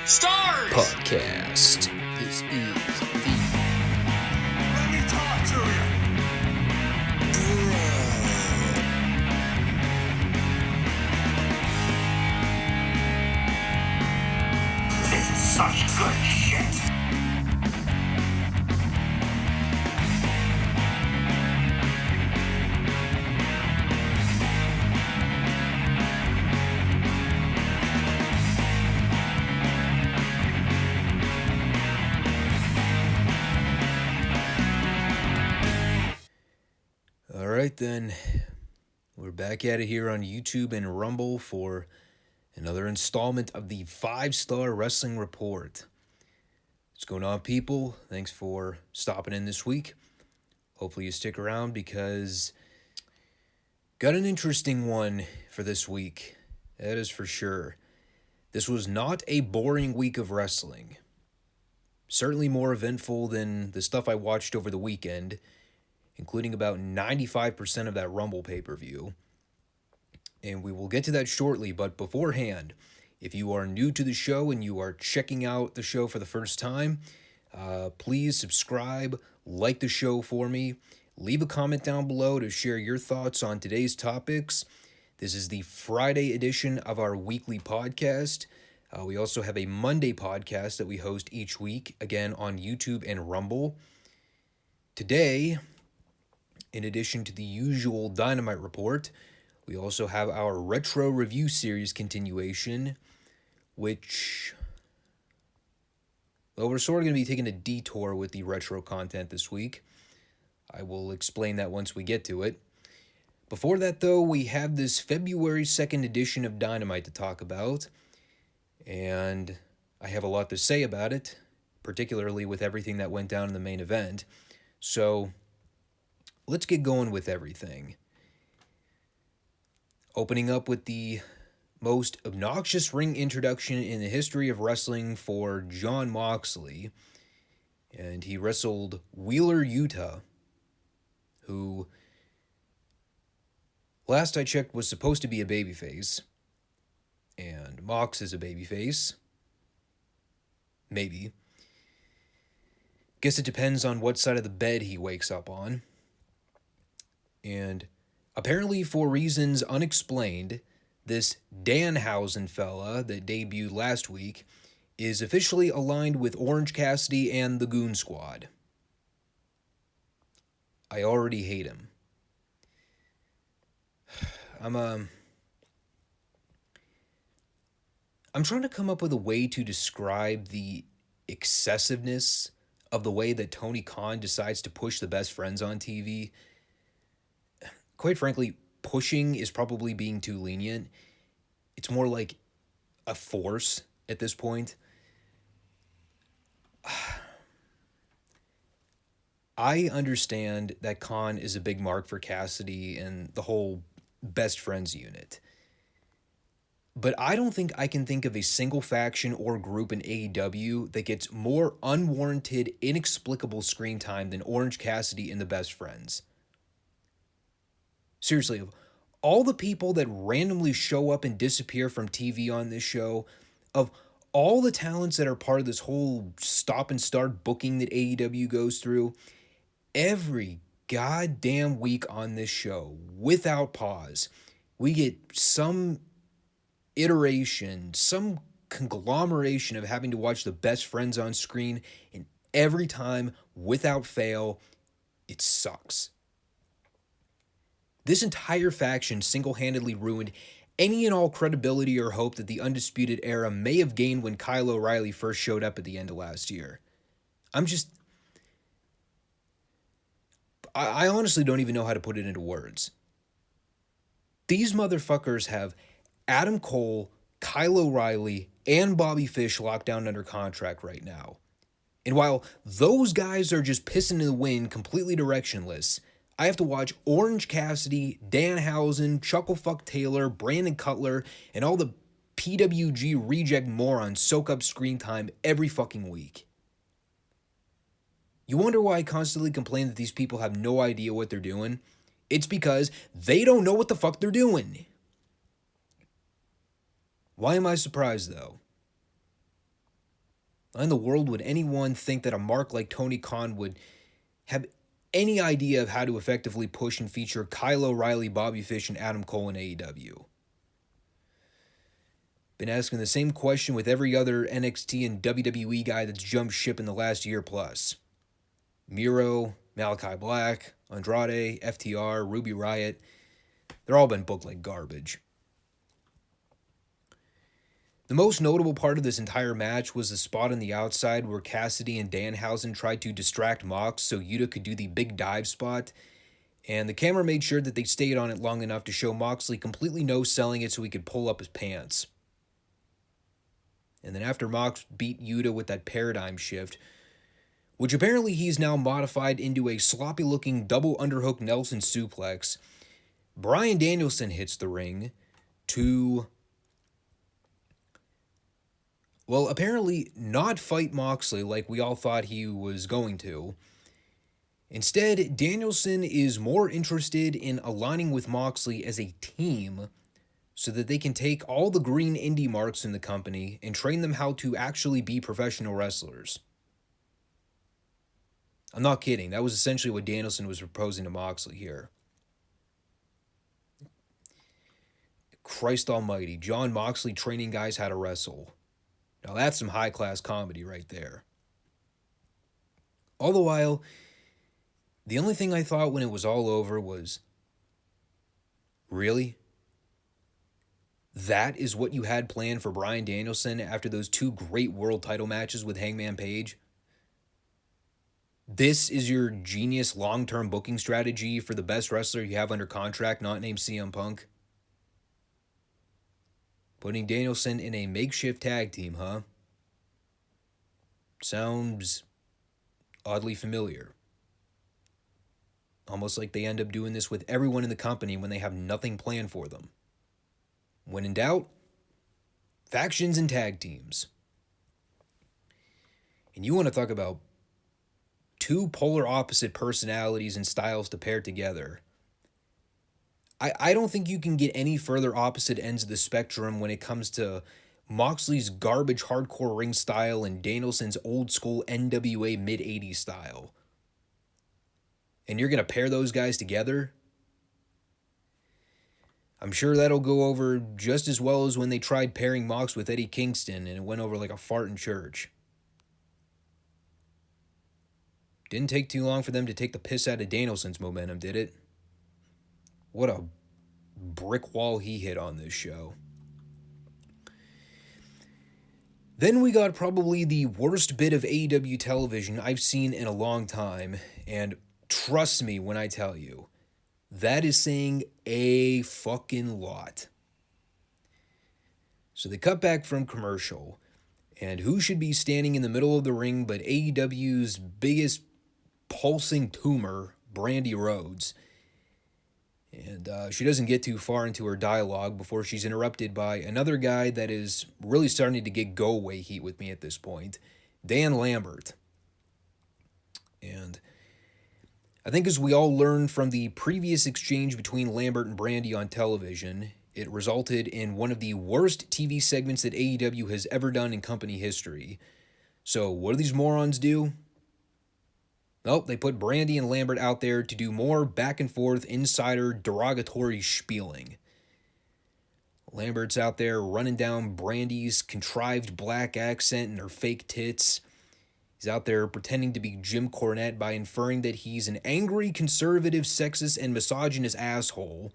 Stars Podcast. This is the Let me talk to you. This is such good shit. Alright then, we're back at it here on YouTube and Rumble for another installment of the 5-Star Wrestling Report. What's going on, people? Thanks for stopping in this week. Hopefully you stick around because got an interesting one for this week. That is for sure. This was not a boring week of wrestling. Certainly more eventful than the stuff I watched over the weekend, including about 95% of that Rumble pay-per-view. And we will get to that shortly, but beforehand, if you are new to the show and you are checking out the show for the first time, please subscribe, like the show for me, leave a comment down below to share your thoughts on today's topics. This is the Friday edition of our weekly podcast. We also have a Monday podcast that we host each week, again on YouTube and Rumble. Today, in addition to the usual Dynamite report, we also have our retro review series continuation, which, well, we're sort of going to be taking a detour with the retro content this week. I will explain that once we get to it. Before that, though, we have this February 2nd edition of Dynamite to talk about, and I have a lot to say about it, particularly with everything that went down in the main event. So let's get going with everything. Opening up with the most obnoxious ring introduction in the history of wrestling for Jon Moxley. And he wrestled Wheeler Yuta, who, last I checked, was supposed to be a babyface. And Mox is a babyface. Maybe. Guess it depends on what side of the bed he wakes up on. And apparently for reasons unexplained, this Danhausen fella that debuted last week is officially aligned with Orange Cassidy and the Goon Squad. I already hate him. I'm trying to come up with a way to describe the excessiveness of the way that Tony Khan decides to push the best friends on TV. Quite frankly, pushing is probably being too lenient. It's more like a force at this point. I understand that Khan is a big mark for Cassidy and the whole best friends unit. But I don't think I can think of a single faction or group in AEW that gets more unwarranted, inexplicable screen time than Orange Cassidy and the best friends. Seriously, of all the people that randomly show up and disappear from TV on this show, of all the talents that are part of this whole stop and start booking that AEW goes through, every goddamn week on this show, without pause, we get some iteration, some conglomeration of having to watch the best friends on screen, and every time, without fail, it sucks. This entire faction single-handedly ruined any and all credibility or hope that the Undisputed Era may have gained when Kyle O'Reilly first showed up at the end of last year. I honestly don't even know how to put it into words. These motherfuckers have Adam Cole, Kyle O'Reilly, and Bobby Fish locked down under contract right now. And while those guys are just pissing in the wind, completely directionless, I have to watch Orange Cassidy, Danhausen, Chucklefuck Taylor, Brandon Cutler, and all the PWG reject morons soak up screen time every fucking week. You wonder why I constantly complain that these people have no idea what they're doing? It's because they don't know what the fuck they're doing. Why am I surprised, though? Why in the world would anyone think that a mark like Tony Khan would have any idea of how to effectively push and feature Kyle O'Reilly, Bobby Fish, and Adam Cole in AEW? Been asking the same question with every other NXT and WWE guy that's jumped ship in the last year plus. Miro, Malachi Black, Andrade, FTR, Ruby Riott, they're all been booked like garbage. The most notable part of this entire match was the spot on the outside where Cassidy and Danhausen tried to distract Mox so Yuta could do the big dive spot, and the camera made sure that they stayed on it long enough to show Moxley completely no-selling it so he could pull up his pants. And then after Mox beat Yuta with that paradigm shift, which apparently he's now modified into a sloppy-looking double underhook Nelson suplex, Bryan Danielson hits the ring to, well, apparently not fight Moxley like we all thought he was going to. Instead, Danielson is more interested in aligning with Moxley as a team so that they can take all the green indie marks in the company and train them how to actually be professional wrestlers. I'm not kidding. That was essentially what Danielson was proposing to Moxley here. Christ almighty, John Moxley training guys how to wrestle. Now that's some high-class comedy right there. All the while, the only thing I thought when it was all over was, really? That is what you had planned for Bryan Danielson after those two great world title matches with Hangman Page? This is your genius long-term booking strategy for the best wrestler you have under contract, not named CM Punk? Putting Danielson in a makeshift tag team, huh? Sounds oddly familiar. Almost like they end up doing this with everyone in the company when they have nothing planned for them. When in doubt, factions and tag teams. And you want to talk about two polar opposite personalities and styles to pair together. I don't think you can get any further opposite ends of the spectrum when it comes to Moxley's garbage hardcore ring style and Danielson's old school NWA mid-80s style. And you're going to pair those guys together? I'm sure that'll go over just as well as when they tried pairing Mox with Eddie Kingston and it went over like a fart in church. Didn't take too long for them to take the piss out of Danielson's momentum, did it? What a brick wall he hit on this show. Then we got probably the worst bit of AEW television I've seen in a long time, and trust me when I tell you, that is saying a fucking lot. So they cut back from commercial, and who should be standing in the middle of the ring but AEW's biggest pulsing tumor, Brandy Rhodes. And she doesn't get too far into her dialogue before she's interrupted by another guy that is really starting to get go-away heat with me at this point, Dan Lambert. And I think as we all learned from the previous exchange between Lambert and Brandy on television, it resulted in one of the worst TV segments that AEW has ever done in company history. So what do these morons do? Well, they put Brandy and Lambert out there to do more back-and-forth insider derogatory spieling. Lambert's out there running down Brandy's contrived black accent and her fake tits. He's out there pretending to be Jim Cornette by inferring that he's an angry, conservative, sexist, and misogynist asshole.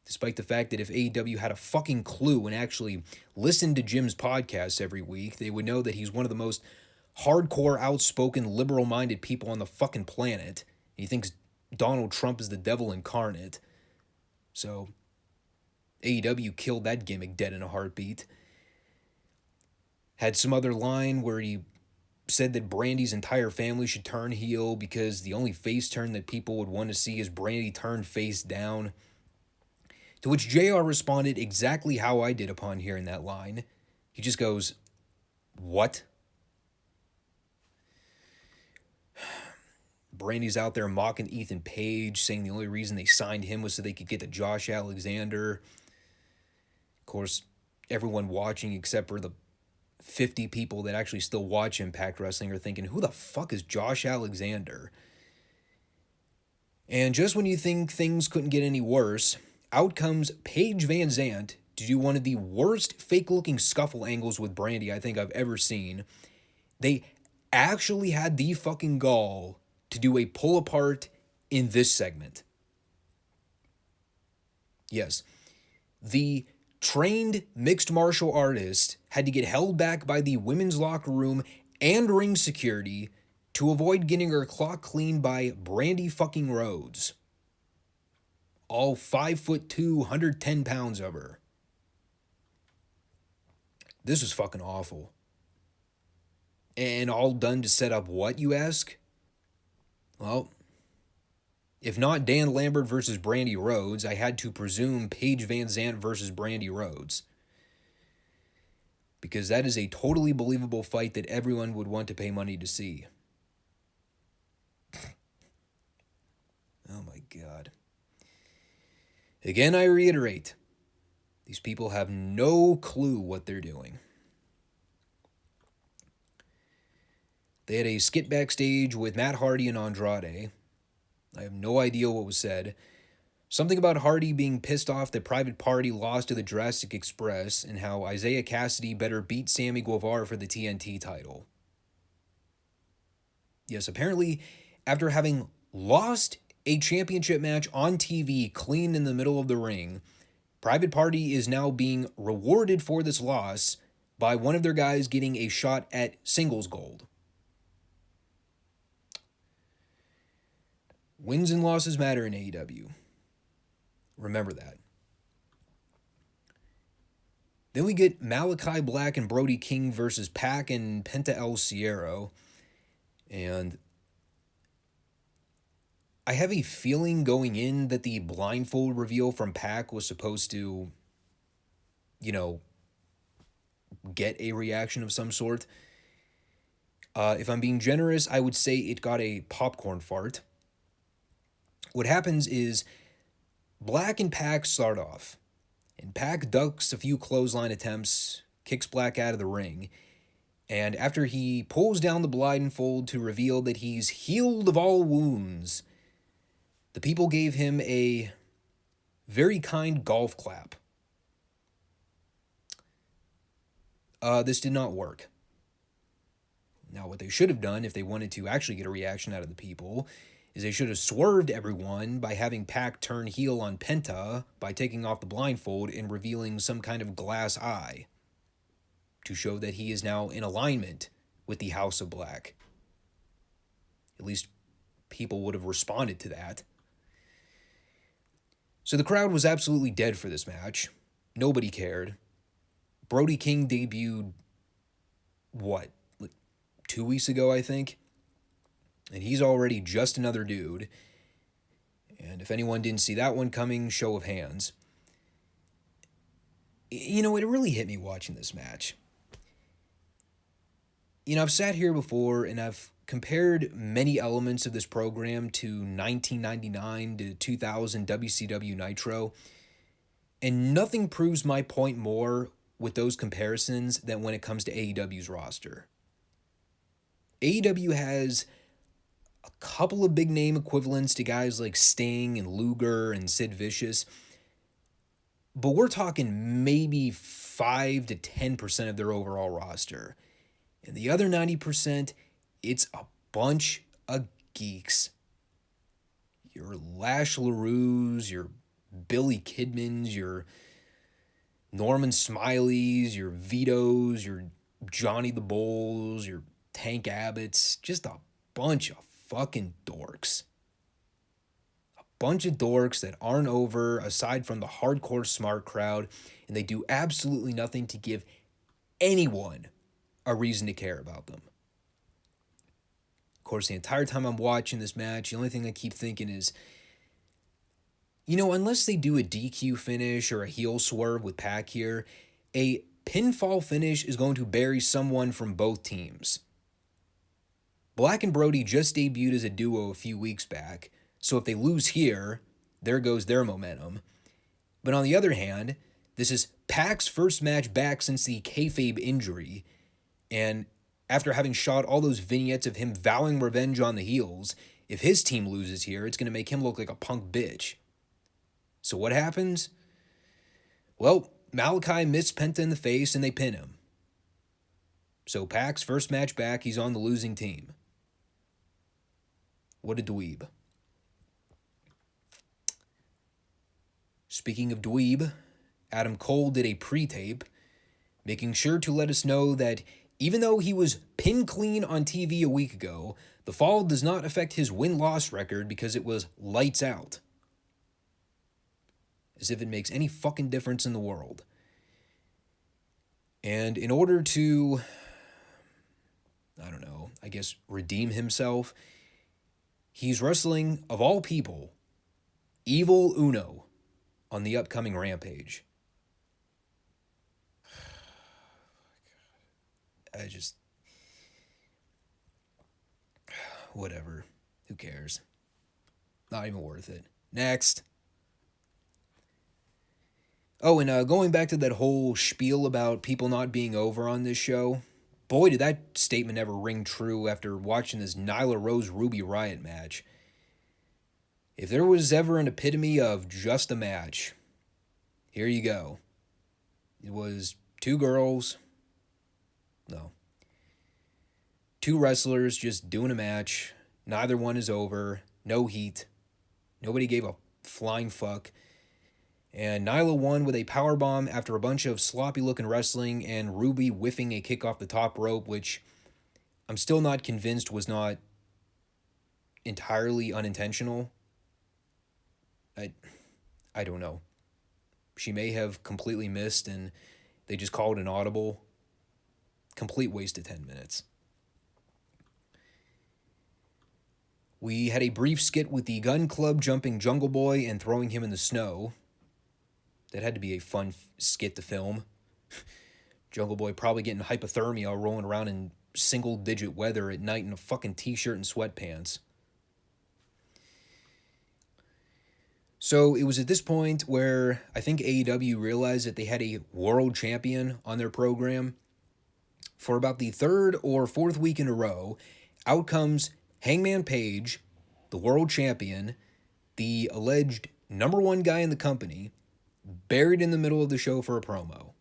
Despite the fact that if AEW had a fucking clue and actually listened to Jim's podcast every week, they would know that he's one of the most hardcore, outspoken, liberal-minded people on the fucking planet. He thinks Donald Trump is the devil incarnate. So, AEW killed that gimmick dead in a heartbeat. Had some other line where he said that Brandy's entire family should turn heel because the only face turn that people would want to see is Brandy turned face down. To which JR responded exactly how I did upon hearing that line. He just goes, "What?" Brandy's out there mocking Ethan Page, saying the only reason they signed him was so they could get to Josh Alexander. Of course, everyone watching except for the 50 people that actually still watch Impact Wrestling are thinking, who the fuck is Josh Alexander? And just when you think things couldn't get any worse, out comes Paige Van Zandt to do one of the worst fake-looking scuffle angles with Brandi I think I've ever seen. They actually had the fucking gall to do a pull-apart in this segment. Yes, the trained mixed martial artist had to get held back by the women's locker room and ring security to avoid getting her clock cleaned by Brandi fucking Rhodes. All 5'2", 110 pounds of her. This was fucking awful. And all done to set up what, you ask? Well, if not Dan Lambert versus Brandi Rhodes, I had to presume Paige Van Zandt versus Brandi Rhodes. Because that is a totally believable fight that everyone would want to pay money to see. Oh my God. Again, I reiterate, these people have no clue what they're doing. They had a skit backstage with Matt Hardy and Andrade. I have no idea what was said. Something about Hardy being pissed off that Private Party lost to the Jurassic Express and how Isaiah Cassidy better beat Sammy Guevara for the TNT title. Yes, apparently, after having lost a championship match on TV clean in the middle of the ring, Private Party is now being rewarded for this loss by one of their guys getting a shot at singles gold. Wins and losses matter in AEW. Remember that. Then we get Malachi Black and Brody King versus Pac and Penta El Siero. And I have a feeling going in that the blindfold reveal from Pac was supposed to, get a reaction of some sort. If I'm being generous, I would say it got a popcorn fart. What happens is Black and Pac start off, and Pac ducks a few clothesline attempts, kicks Black out of the ring, and after he pulls down the blindfold to reveal that he's healed of all wounds, the people gave him a very kind golf clap. This did not work. Now, what they should have done if they wanted to actually get a reaction out of the people is they should have swerved everyone by having Pac turn heel on Penta by taking off the blindfold and revealing some kind of glass eye to show that he is now in alignment with the House of Black. At least people would have responded to that. So the crowd was absolutely dead for this match. Nobody cared. Brody King debuted, 2 weeks ago, I think? And he's already just another dude. And if anyone didn't see that one coming, show of hands. It really hit me watching this match. I've sat here before and I've compared many elements of this program to 1999 to 2000 WCW Nitro, and nothing proves my point more with those comparisons than when it comes to AEW's roster. AEW has a couple of big name equivalents to guys like Sting and Luger and Sid Vicious, but we're talking maybe 5 to 10% of their overall roster. And the other 90%, it's a bunch of geeks. Your Lash LaRue's, your Billy Kidman's, your Norman Smiley's, your Vito's, your Johnny the Bulls, your Tank Abbott's, just a bunch of fucking dorks. A bunch of dorks that aren't over aside from the hardcore smart crowd, and they do absolutely nothing to give anyone a reason to care about them. Of course, the entire time I'm watching this match, the only thing I keep thinking is, unless they do a DQ finish or a heel swerve with Pac here, a pinfall finish is going to bury someone from both teams. Black and Brody just debuted as a duo a few weeks back, so if they lose here, there goes their momentum. But on the other hand, this is Pac's first match back since the kayfabe injury, And after having shot all those vignettes of him vowing revenge on the heels, if his team loses here, it's going to make him look like a punk bitch. So what happens? Well, Malachi missed Penta in the face and they pin him. So Pac's first match back, he's on the losing team. What a dweeb. Speaking of dweeb, Adam Cole did a pre-tape, making sure to let us know that even though he was pinned clean on TV a week ago, the fall does not affect his win-loss record because it was lights out. As if it makes any fucking difference in the world. And in order to, I guess redeem himself, he's wrestling, of all people, Evil Uno on the upcoming Rampage. Whatever. Who cares? Not even worth it. Next. Oh, and going back to that whole spiel about people not being over on this show, boy, did that statement ever ring true after watching this Nyla Rose Ruby Riott match. If there was ever an epitome of just a match, here you go. It was two wrestlers just doing a match. Neither one is over. No heat. Nobody gave a flying fuck. And Nyla won with a powerbomb after a bunch of sloppy-looking wrestling and Ruby whiffing a kick off the top rope, which I'm still not convinced was not entirely unintentional. I don't know. She may have completely missed and they just called an audible. Complete waste of 10 minutes. We had a brief skit with the Gun Club jumping Jungle Boy and throwing him in the snow. That had to be a fun skit to film. Jungle Boy probably getting hypothermia rolling around in single-digit weather at night in a fucking t-shirt and sweatpants. So it was at this point where I think AEW realized that they had a world champion on their program. For about the third or fourth week in a row, out comes Hangman Page, the world champion, the alleged number one guy in the company, buried in the middle of the show for a promo.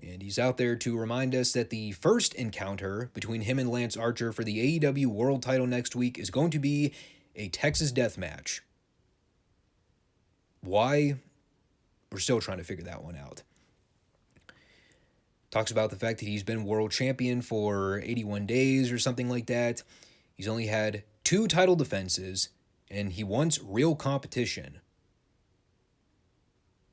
And he's out there to remind us that the first encounter between him and Lance Archer for the AEW World title next week is going to be a Texas death match. Why? We're still trying to figure that one out. Talks about the fact that he's been world champion for 81 days or something like that. He's only had 2 title defenses, and he wants real competition.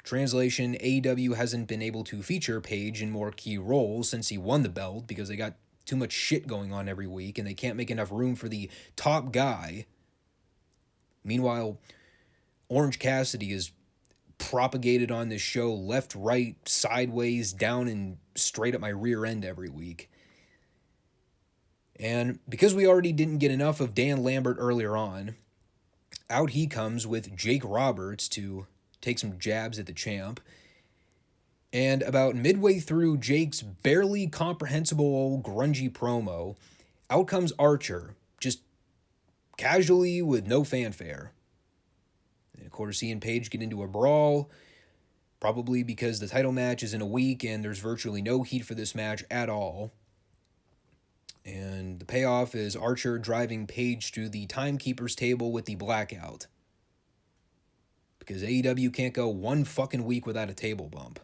Translation, AEW hasn't been able to feature Page in more key roles since he won the belt because they got too much shit going on every week and they can't make enough room for the top guy. Meanwhile, Orange Cassidy is propagated on this show left, right, sideways, down, and straight up my rear end every week. And because we already didn't get enough of Dan Lambert earlier on, out he comes with Jake Roberts to take some jabs at the champ. And about midway through Jake's barely comprehensible grungy promo, out comes Archer, just casually with no fanfare. And of course, he and Page get into a brawl, probably because the title match is in a week and there's virtually no heat for this match at all. And the payoff is Archer driving Page through the timekeeper's table with the blackout. Because AEW can't go one fucking week without a table bump.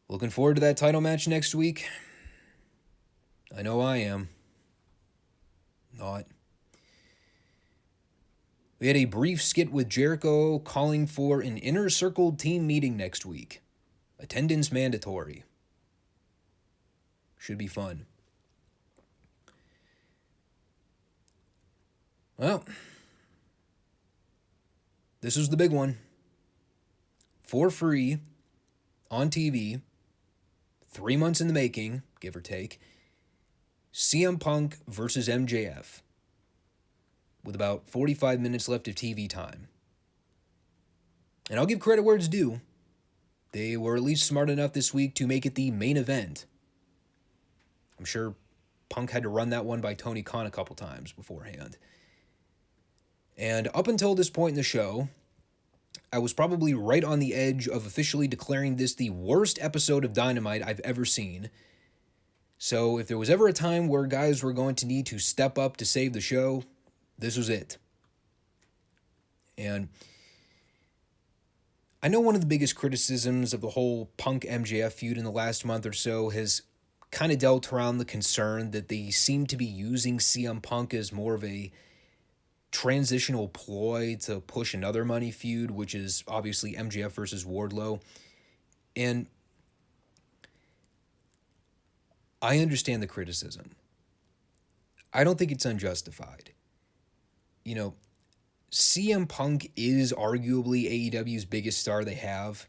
Looking forward to that title match next week? I know I am. Not. We had a brief skit with Jericho calling for an Inner Circle team meeting next week. Attendance mandatory. Should be fun. Well, this was the big one. For free, on TV, 3 months in the making, give or take, CM Punk versus MJF, with about 45 minutes left of TV time. And I'll give credit where it's due. They were at least smart enough this week to make it the main event. I'm sure Punk had to run that one by Tony Khan a couple times beforehand. And up until this point in the show, I was probably right on the edge of officially declaring this the worst episode of Dynamite I've ever seen. So if there was ever a time where guys were going to need to step up to save the show, this was it. And I know one of the biggest criticisms of the whole Punk MJF feud in the last month or so has kind of dealt around the concern that they seem to be using CM Punk as more of a transitional ploy to push another money feud, which is obviously MJF versus Wardlow. And I understand the criticism. I don't think it's unjustified. You know, CM Punk is arguably AEW's biggest star they have,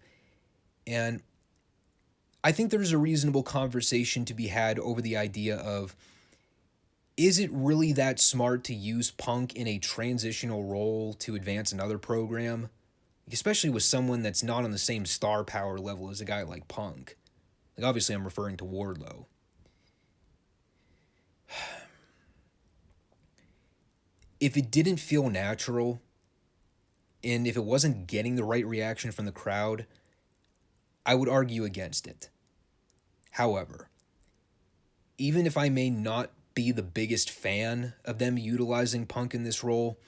and I think there's a reasonable conversation to be had over the idea of, is it really that smart to use Punk in a transitional role to advance another program? Especially with someone that's not on the same star power level as a guy like Punk. Like, obviously, I'm referring to Wardlow. If it didn't feel natural, and if it wasn't getting the right reaction from the crowd, I would argue against it. However, even if I may not be the biggest fan of them utilizing Punk in this role,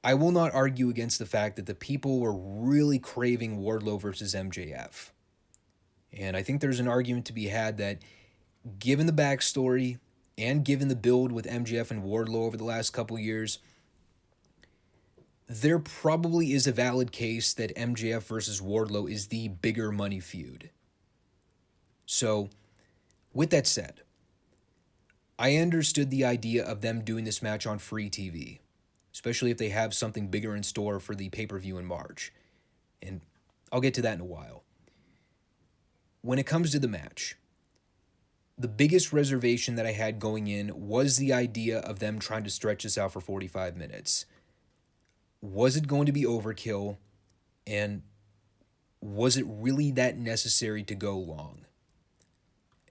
I will not argue against the fact that the people were really craving Wardlow versus MJF. And I think there's an argument to be had that, given the backstory and given the build with MJF and Wardlow over the last couple years, there probably is a valid case that MJF versus Wardlow is the bigger money feud. So, with that said, I understood the idea of them doing this match on free TV, especially if they have something bigger in store for the pay-per-view in March. And I'll get to that in a while. When it comes to the match, the biggest reservation that I had going in was the idea of them trying to stretch this out for 45 minutes. Was it going to be overkill? And was it really that necessary to go long?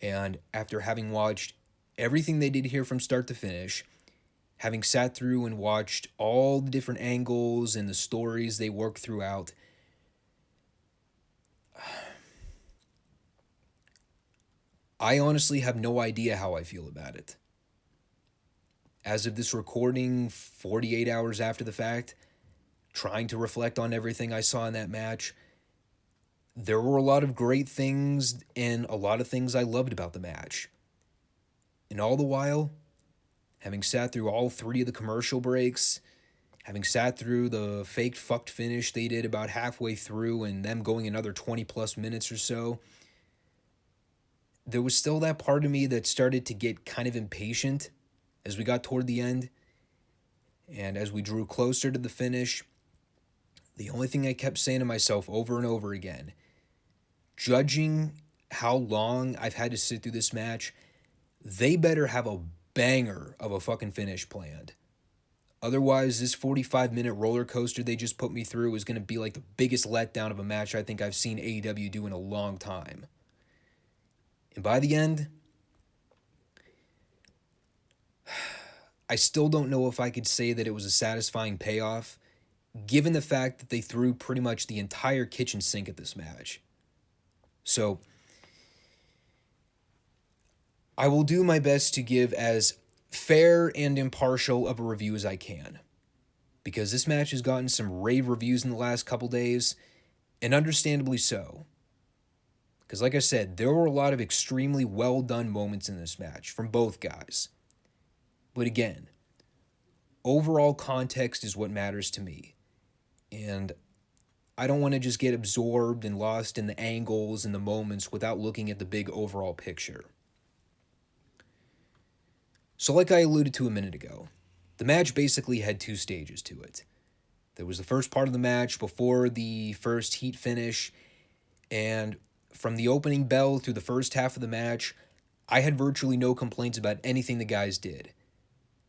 And after having watched everything they did here from start to finish, having sat through and watched all the different angles and the stories they worked throughout, I honestly have no idea how I feel about it. As of this recording, 48 hours after the fact, trying to reflect on everything I saw in that match, there were a lot of great things and a lot of things I loved about the match. And all the while, having sat through all 3 of the commercial breaks, having sat through the fake fucked finish they did about halfway through and them going another 20 plus minutes or so, there was still that part of me that started to get kind of impatient as we got toward the end. And as we drew closer to the finish, the only thing I kept saying to myself over and over again, judging how long I've had to sit through this match, they better have a banger of a fucking finish planned. Otherwise, this 45-minute roller coaster they just put me through is going to be like the biggest letdown of a match I think I've seen AEW do in a long time. And by the end, I still don't know if I could say that it was a satisfying payoff, given the fact that they threw pretty much the entire kitchen sink at this match. So, I will do my best to give as fair and impartial of a review as I can, because this match has gotten some rave reviews in the last couple days, and understandably so. Because like I said, there were a lot of extremely well done moments in this match from both guys. But again, overall context is what matters to me. And I don't want to just get absorbed and lost in the angles and the moments without looking at the big overall picture. So like I alluded to a minute ago, the match basically had 2 stages to it. There was the first part of the match before the first heat finish, and from the opening bell through the first half of the match, I had virtually no complaints about anything the guys did.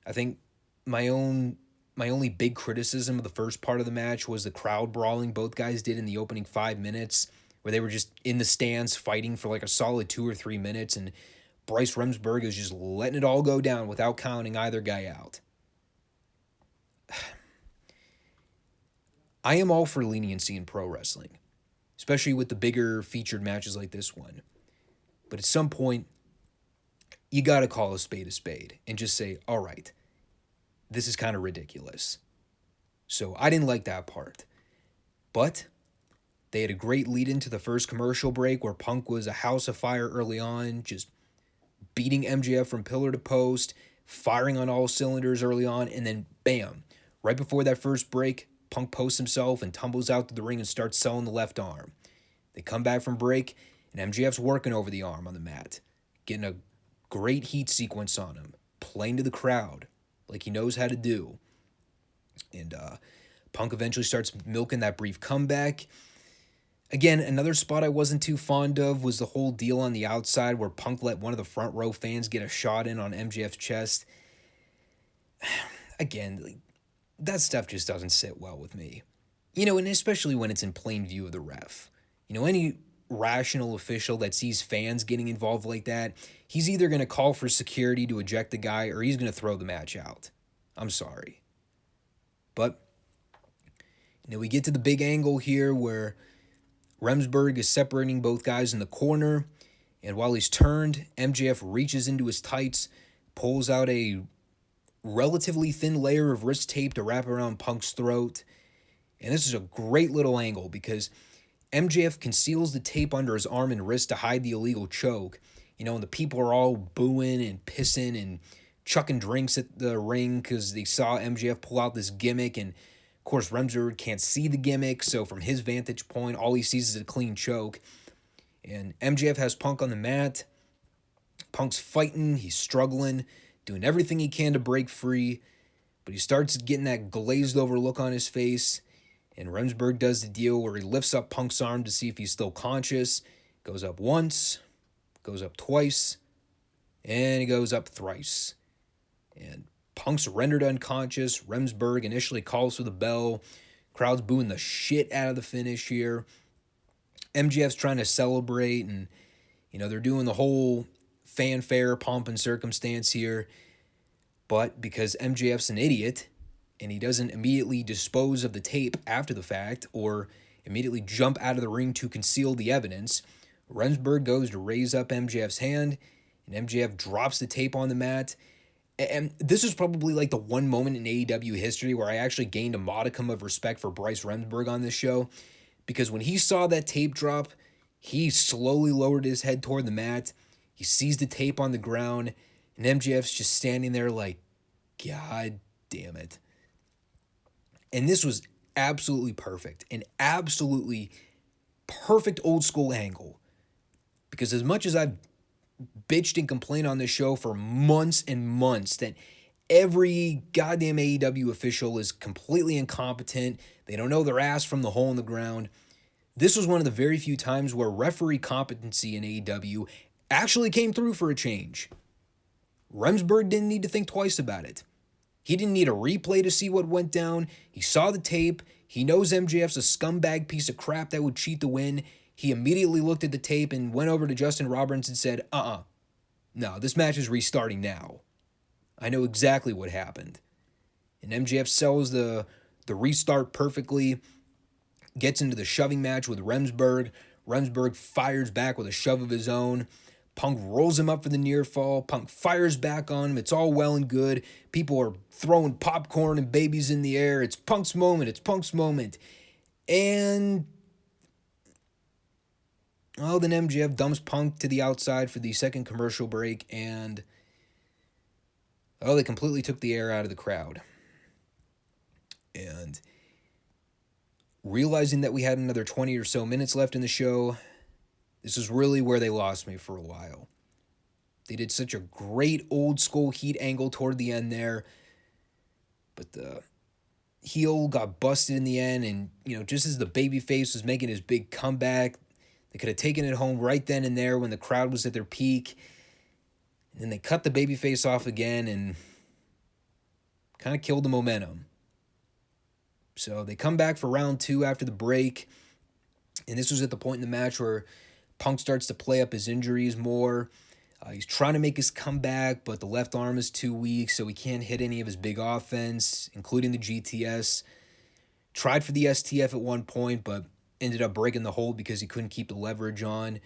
I think my own my only big criticism of the first part of the match was the crowd brawling both guys did in the opening 5 minutes, where they were just in the stands fighting for like a solid 2 or 3 minutes, and Bryce Remsburg is just letting it all go down without counting either guy out. I am all for leniency in pro wrestling, especially with the bigger featured matches like this one. But at some point, you got to call a spade and just say, all right, this is kind of ridiculous. So I didn't like that part. But they had a great lead into the first commercial break where Punk was a house of fire early on, just beating MJF from pillar to post, firing on all cylinders early on, and then bam, right before that first break, Punk posts himself and tumbles out to the ring and starts selling the left arm. They come back from break, and MJF's working over the arm on the mat, getting a great heat sequence on him, playing to the crowd like he knows how to do. And Punk eventually starts milking that brief comeback. Again, another spot I wasn't too fond of was the whole deal on the outside where Punk let one of the front row fans get a shot in on MJF's chest. Again, that stuff just doesn't sit well with me. And especially when it's in plain view of the ref. Any rational official that sees fans getting involved like that, he's either going to call for security to eject the guy or he's going to throw the match out. I'm sorry. But, we get to the big angle here where Remsburg is separating both guys in the corner, and while he's turned, MJF reaches into his tights, pulls out a relatively thin layer of wrist tape to wrap around Punk's throat. And this is a great little angle because MJF conceals the tape under his arm and wrist to hide the illegal choke. And the people are all booing and pissing and chucking drinks at the ring because they saw MJF pull out this gimmick. And, of course, Remsburg can't see the gimmick, so from his vantage point, all he sees is a clean choke. And MJF has Punk on the mat. Punk's fighting. He's struggling, doing everything he can to break free. But he starts getting that glazed over look on his face. And Remsburg does the deal where he lifts up Punk's arm to see if he's still conscious. Goes up once, goes up twice, and he goes up thrice. And Punk's rendered unconscious. Remsburg initially calls for the bell. Crowd's booing the shit out of the finish here. MJF's trying to celebrate, and, they're doing the whole fanfare, pomp, and circumstance here. But because MJF's an idiot, and he doesn't immediately dispose of the tape after the fact or immediately jump out of the ring to conceal the evidence, Remsburg goes to raise up MJF's hand, and MJF drops the tape on the mat. And this is probably like the one moment in AEW history where I actually gained a modicum of respect for Bryce Remsburg on this show, because when he saw that tape drop, he slowly lowered his head toward the mat. He sees the tape on the ground, and MJF's just standing there like, God damn it. And this was absolutely perfect, an absolutely perfect old school angle. Because as much as I've bitched and complained on this show for months and months that every goddamn AEW official is completely incompetent, they don't know their ass from the hole in the ground, this was one of the very few times where referee competency in AEW actually came through for a change. Remsburg didn't need to think twice about it. He didn't need a replay to see what went down. He saw the tape. He knows MJF's a scumbag piece of crap that would cheat to win. He immediately looked at the tape and went over to Justin Roberts and said, no, this match is restarting now. I know exactly what happened. And MJF sells the restart perfectly, gets into the shoving match with Remsburg. Remsburg fires back with a shove of his own. Punk rolls him up for the near fall. Punk fires back on him. It's all well and good. People are throwing popcorn and babies in the air. It's Punk's moment. It's Punk's moment. And, then MJF dumps Punk to the outside for the second commercial break. And, they completely took the air out of the crowd. And realizing that we had another 20 or so minutes left in the show, this is really where they lost me for a while. They did such a great old school heat angle toward the end there, but the heel got busted in the end, and, just as the babyface was making his big comeback, they could have taken it home right then and there when the crowd was at their peak, and then they cut the babyface off again and kind of killed the momentum. So they come back for round 2 after the break. And this was at the point in the match where Punk starts to play up his injuries more. He's trying to make his comeback, but the left arm is too weak, so he can't hit any of his big offense, including the GTS. Tried for the STF at one point, but ended up breaking the hold because he couldn't keep the leverage on. And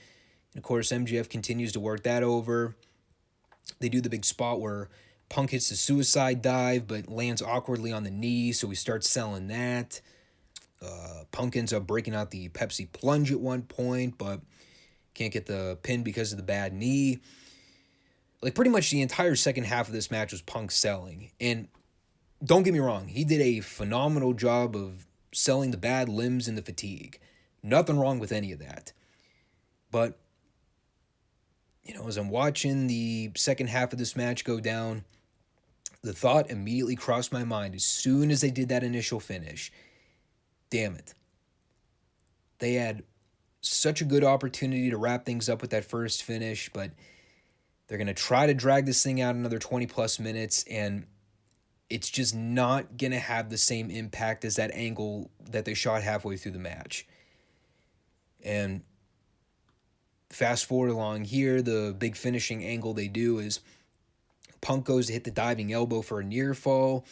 of course, MJF continues to work that over. They do the big spot where Punk hits the suicide dive, but lands awkwardly on the knee, so he starts selling that. Punk ends up breaking out the Pepsi plunge at one point, but can't get the pin because of the bad knee. Like, pretty much the entire second half of this match was Punk selling. And don't get me wrong, he did a phenomenal job of selling the bad limbs and the fatigue. Nothing wrong with any of that. But, as I'm watching the second half of this match go down, the thought immediately crossed my mind as soon as they did that initial finish. Damn it. They had such a good opportunity to wrap things up with that first finish, but they're going to try to drag this thing out another 20 plus minutes, and it's just not going to have the same impact as that angle that they shot halfway through the match. And fast forward along here, the big finishing angle they do is Punk goes to hit the diving elbow for a near fall,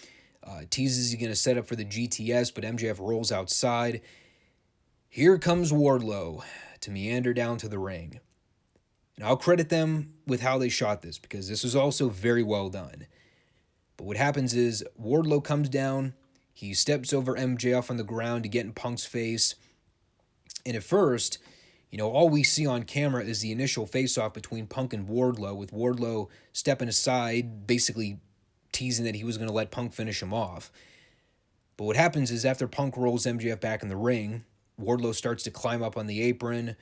teases he's going to set up for the GTS, but MJF rolls outside. Here comes Wardlow to meander down to the ring. And I'll credit them with how they shot this, because this was also very well done. But what happens is Wardlow comes down, he steps over MJF on the ground to get in Punk's face. And at first, all we see on camera is the initial face-off between Punk and Wardlow, with Wardlow stepping aside, basically teasing that he was going to let Punk finish him off. But what happens is after Punk rolls MJF back in the ring, Wardlow starts to climb up on the apron.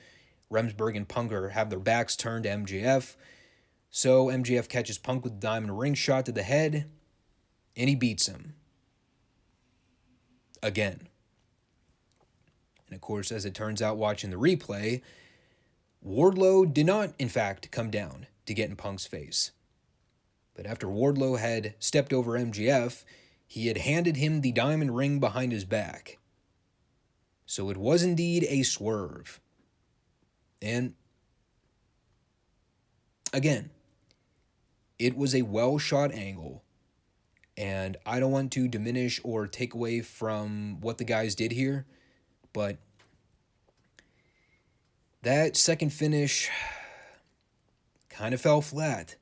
Remsburg and Punk have their backs turned to MJF. So MJF catches Punk with a diamond ring shot to the head, and he beats him. Again. And of course, as it turns out watching the replay, Wardlow did not, in fact, come down to get in Punk's face. But after Wardlow had stepped over MJF, he had handed him the diamond ring behind his back. So it was indeed a swerve. And again, it was a well-shot angle. And I don't want to diminish or take away from what the guys did here, but that second finish kind of fell flat.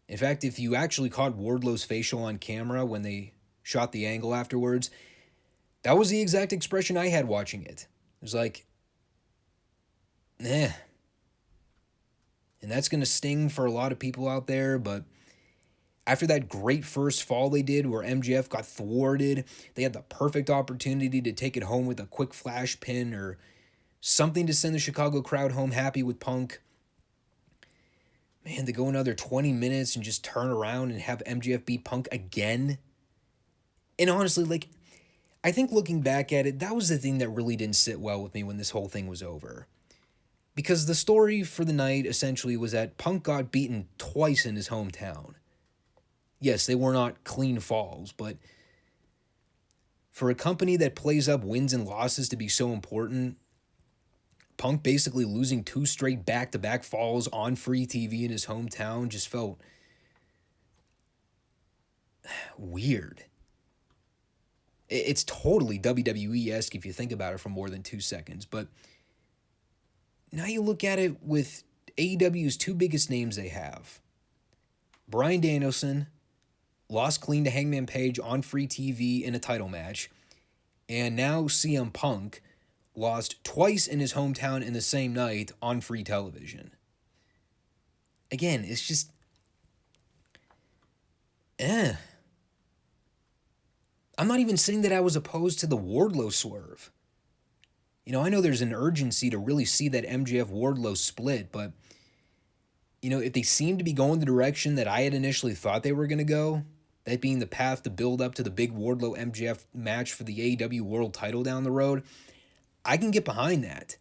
In fact, if you actually caught Wardlow's facial on camera when they shot the angle afterwards, that was the exact expression I had watching it. It was like, eh. And that's going to sting for a lot of people out there, but after that great first fall they did where MJF got thwarted, they had the perfect opportunity to take it home with a quick flash pin or something to send the Chicago crowd home happy with Punk. Man, to go another 20 minutes and just turn around and have MJF beat Punk again. And honestly, I think looking back at it, that was the thing that really didn't sit well with me when this whole thing was over. Because the story for the night essentially was that Punk got beaten twice in his hometown. Yes, they were not clean falls, but for a company that plays up wins and losses to be so important, Punk basically losing 2 straight back-to-back falls on free TV in his hometown just felt weird. It's totally WWE-esque if you think about it for more than 2 seconds, but now you look at it with AEW's 2 biggest names they have. Bryan Danielson lost clean to Hangman Page on free TV in a title match, and now CM Punk lost twice in his hometown in the same night on free television. Again, it's just, I'm not even saying that I was opposed to the Wardlow swerve. I know there's an urgency to really see that MJF Wardlow split, but, if they seem to be going the direction that I had initially thought they were going to go, that being the path to build up to the big Wardlow MJF match for the AEW World title down the road, I can get behind that.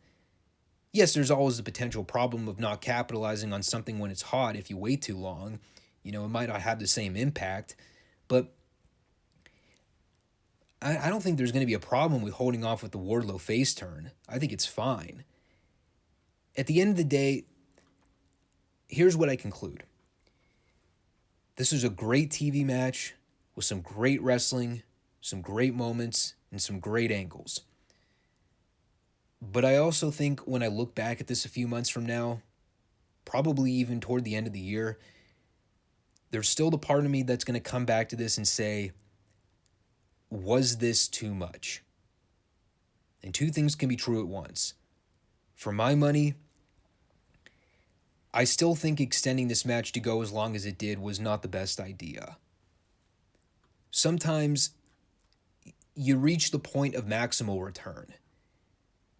Yes, there's always the potential problem of not capitalizing on something when it's hot if you wait too long. It might not have the same impact, but I don't think there's going to be a problem with holding off with the Wardlow face turn. I think it's fine. At the end of the day, here's what I conclude. This was a great TV match with some great wrestling, some great moments, and some great angles. But I also think when I look back at this a few months from now, probably even toward the end of the year, there's still the part of me that's going to come back to this and say, was this too much? And two things can be true at once. For my money, I still think extending this match to go as long as it did was not the best idea. Sometimes you reach the point of maximal return,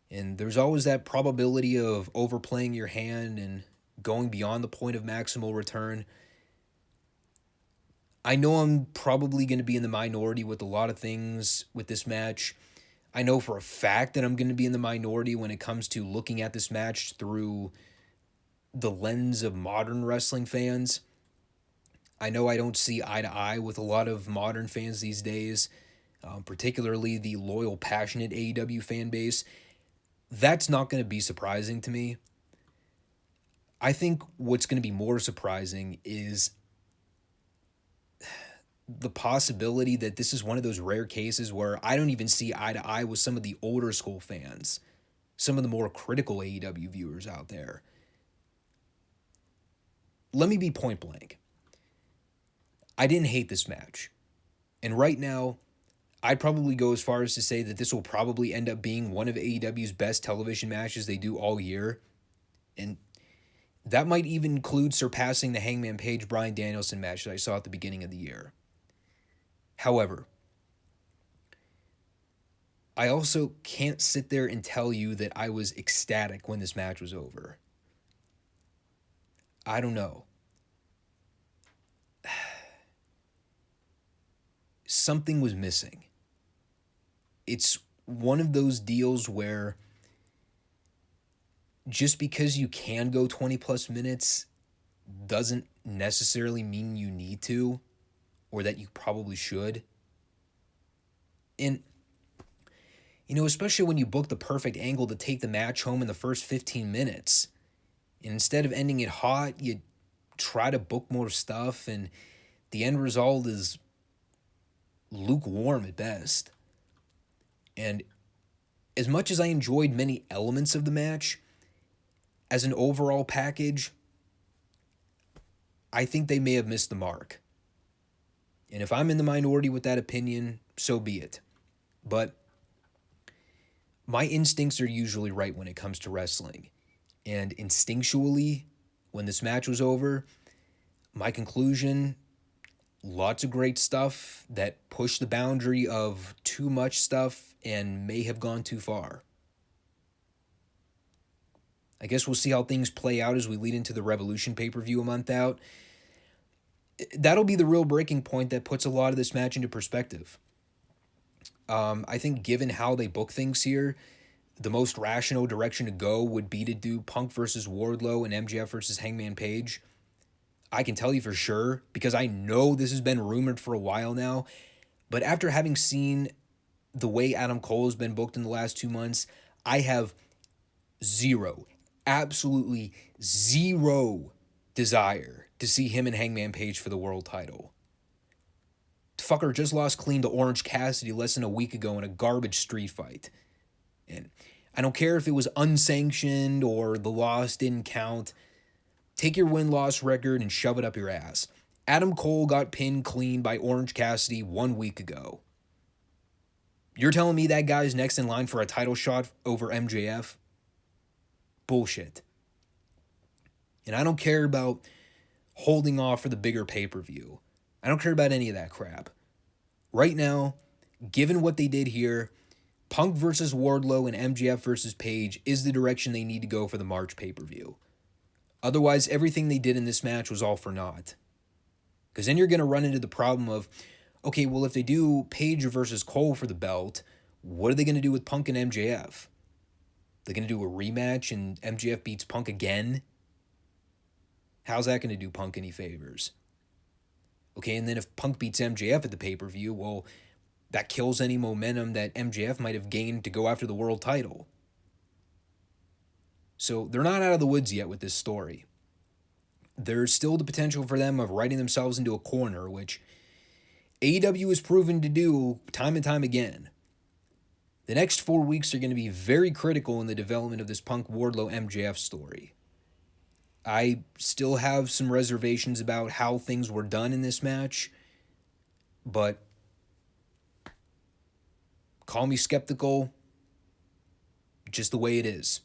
and there's always that probability of overplaying your hand and going beyond the point of maximal return. I know I'm probably going to be in the minority with a lot of things with this match. I know for a fact that I'm going to be in the minority when it comes to looking at this match through the lens of modern wrestling fans. I know I don't see eye to eye with a lot of modern fans these days, particularly the loyal, passionate AEW fan base. That's not going to be surprising to me. I think what's going to be more surprising is the possibility that this is one of those rare cases where I don't even see eye to eye with some of the older school fans, some of the more critical AEW viewers out there. Let me be point blank. I didn't hate this match. And right now, I'd probably go as far as to say that this will probably end up being one of AEW's best television matches they do all year. And that might even include surpassing the Hangman Page-Bryan Danielson match that I saw at the beginning of the year. However, I also can't sit there and tell you that I was ecstatic when this match was over. I don't know. Something was missing. It's one of those deals where just because you can go 20 plus minutes doesn't necessarily mean you need to, or that you probably should. And, especially when you book the perfect angle to take the match home in the first 15 minutes. And instead of ending it hot, you try to book more stuff, and the end result is lukewarm at best. And as much as I enjoyed many elements of the match, as an overall package, I think they may have missed the mark. And if I'm in the minority with that opinion, so be it. But my instincts are usually right when it comes to wrestling. And instinctually, when this match was over, my conclusion, lots of great stuff that pushed the boundary of too much stuff and may have gone too far. I guess we'll see how things play out as we lead into the Revolution pay-per-view a month out. That'll be the real breaking point that puts a lot of this match into perspective. I think given how they book things here, the most rational direction to go would be to do Punk versus Wardlow and MJF versus Hangman Page. I can tell you for sure, because I know this has been rumored for a while now, but after having seen the way Adam Cole has been booked in the last 2 months, I have absolutely zero desire to see him and Hangman Page for the world title. Fucker just lost clean to Orange Cassidy less than a week ago in a garbage street fight. And I don't care if it was unsanctioned or the loss didn't count. Take your win-loss record and shove it up your ass. Adam Cole got pinned clean by Orange Cassidy 1 week ago. You're telling me that guy's next in line for a title shot over MJF? Bullshit. And I don't care about holding off for the bigger pay-per-view. I don't care about any of that crap. Right now, given what they did here, Punk versus Wardlow and MJF versus Page is the direction they need to go for the March pay-per-view. Otherwise, everything they did in this match was all for naught. Because then you're going to run into the problem of, okay, well, if they do Page versus Cole for the belt, what are they going to do with Punk and MJF? They're going to do a rematch and MJF beats Punk again? How's that going to do Punk any favors? Okay, and then if Punk beats MJF at the pay-per-view, well, that kills any momentum that MJF might have gained to go after the world title. So they're not out of the woods yet with this story. There's still the potential for them of writing themselves into a corner, which AEW has proven to do time and time again. The next 4 weeks are going to be very critical in the development of this Punk Wardlow MJF story. I still have some reservations about how things were done in this match, but call me skeptical, just the way it is.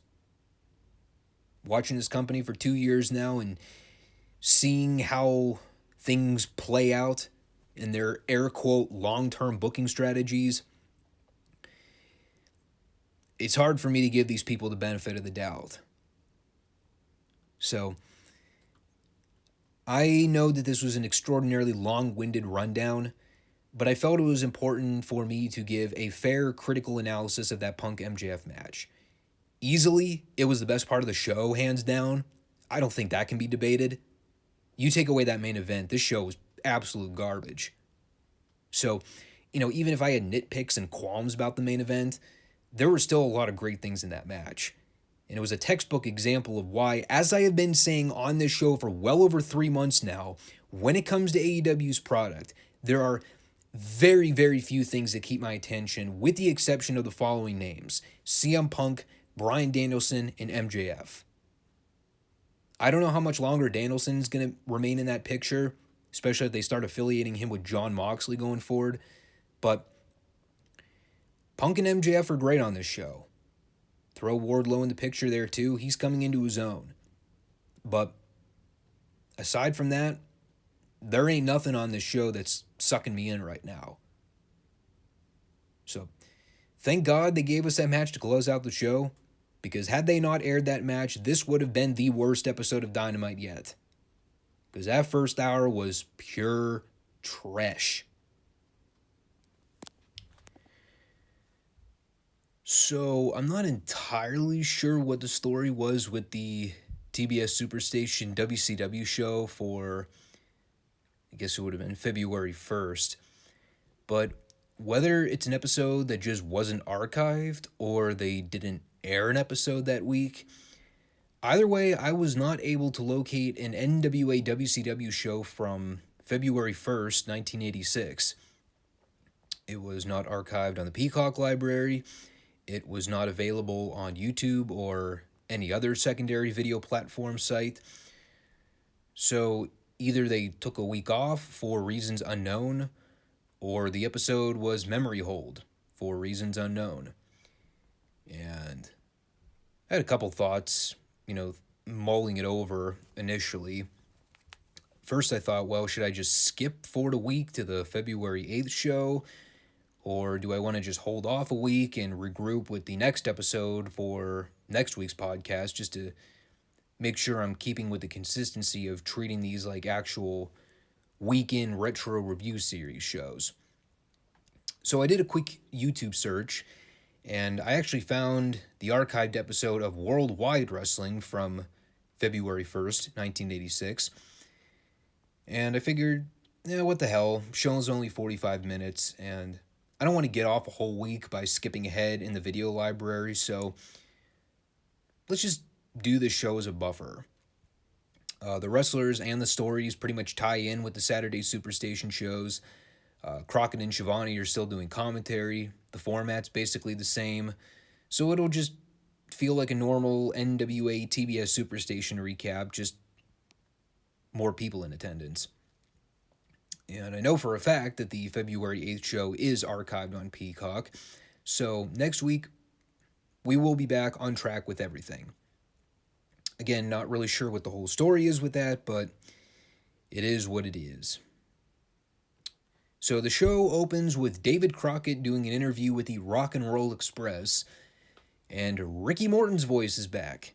Watching this company for 2 years now and seeing how things play out in their air quote long-term booking strategies, it's hard for me to give these people the benefit of the doubt. So, I know that this was an extraordinarily long-winded rundown, but I felt it was important for me to give a fair critical analysis of that Punk MJF match. Easily, it was the best part of the show, hands down. I don't think that can be debated. You take away that main event, this show was absolute garbage. So, even if I had nitpicks and qualms about the main event, there were still a lot of great things in that match. And it was a textbook example of why, as I have been saying on this show for well over 3 months now, when it comes to AEW's product, there are very, very few things that keep my attention, with the exception of the following names: CM Punk, Bryan Danielson, and MJF. I don't know how much longer Danielson's going to remain in that picture, especially if they start affiliating him with Jon Moxley going forward, but Punk and MJF are great on this show. Throw Wardlow in the picture there too. He's coming into his own. But aside from that, there ain't nothing on this show that's sucking me in right now. So, thank God they gave us that match to close out the show, because had they not aired that match, this would have been the worst episode of Dynamite yet. Because that first hour was pure trash. So, I'm not entirely sure what the story was with the TBS Superstation WCW show for, I guess it would have been February 1st. But whether it's an episode that just wasn't archived or they didn't air an episode that week, either way, I was not able to locate an NWA WCW show from February 1st, 1986. It was not archived on the Peacock Library. It was not available on YouTube or any other secondary video platform site. So either they took a week off for reasons unknown, or the episode was memory hold for reasons unknown. And I had a couple thoughts, mulling it over initially. First I thought, well, should I just skip forward a week to the February 8th show? Or do I want to just hold off a week and regroup with the next episode for next week's podcast, just to make sure I'm keeping with the consistency of treating these like actual weekend retro review series shows? So I did a quick YouTube search, and I actually found the archived episode of Worldwide Wrestling from February 1st, 1986. And I figured, what the hell, show's only 45 minutes, and I don't want to get off a whole week by skipping ahead in the video library, so let's just do this show as a buffer. The wrestlers and the stories pretty much tie in with the Saturday Superstation shows. Crockett and Schiavone are still doing commentary. The format's basically the same, so it'll just feel like a normal NWA TBS Superstation recap, just more people in attendance. And I know for a fact that the February 8th show is archived on Peacock. So next week, we will be back on track with everything. Again, not really sure what the whole story is with that, but it is what it is. So the show opens with David Crockett doing an interview with the Rock and Roll Express, and Ricky Morton's voice is back.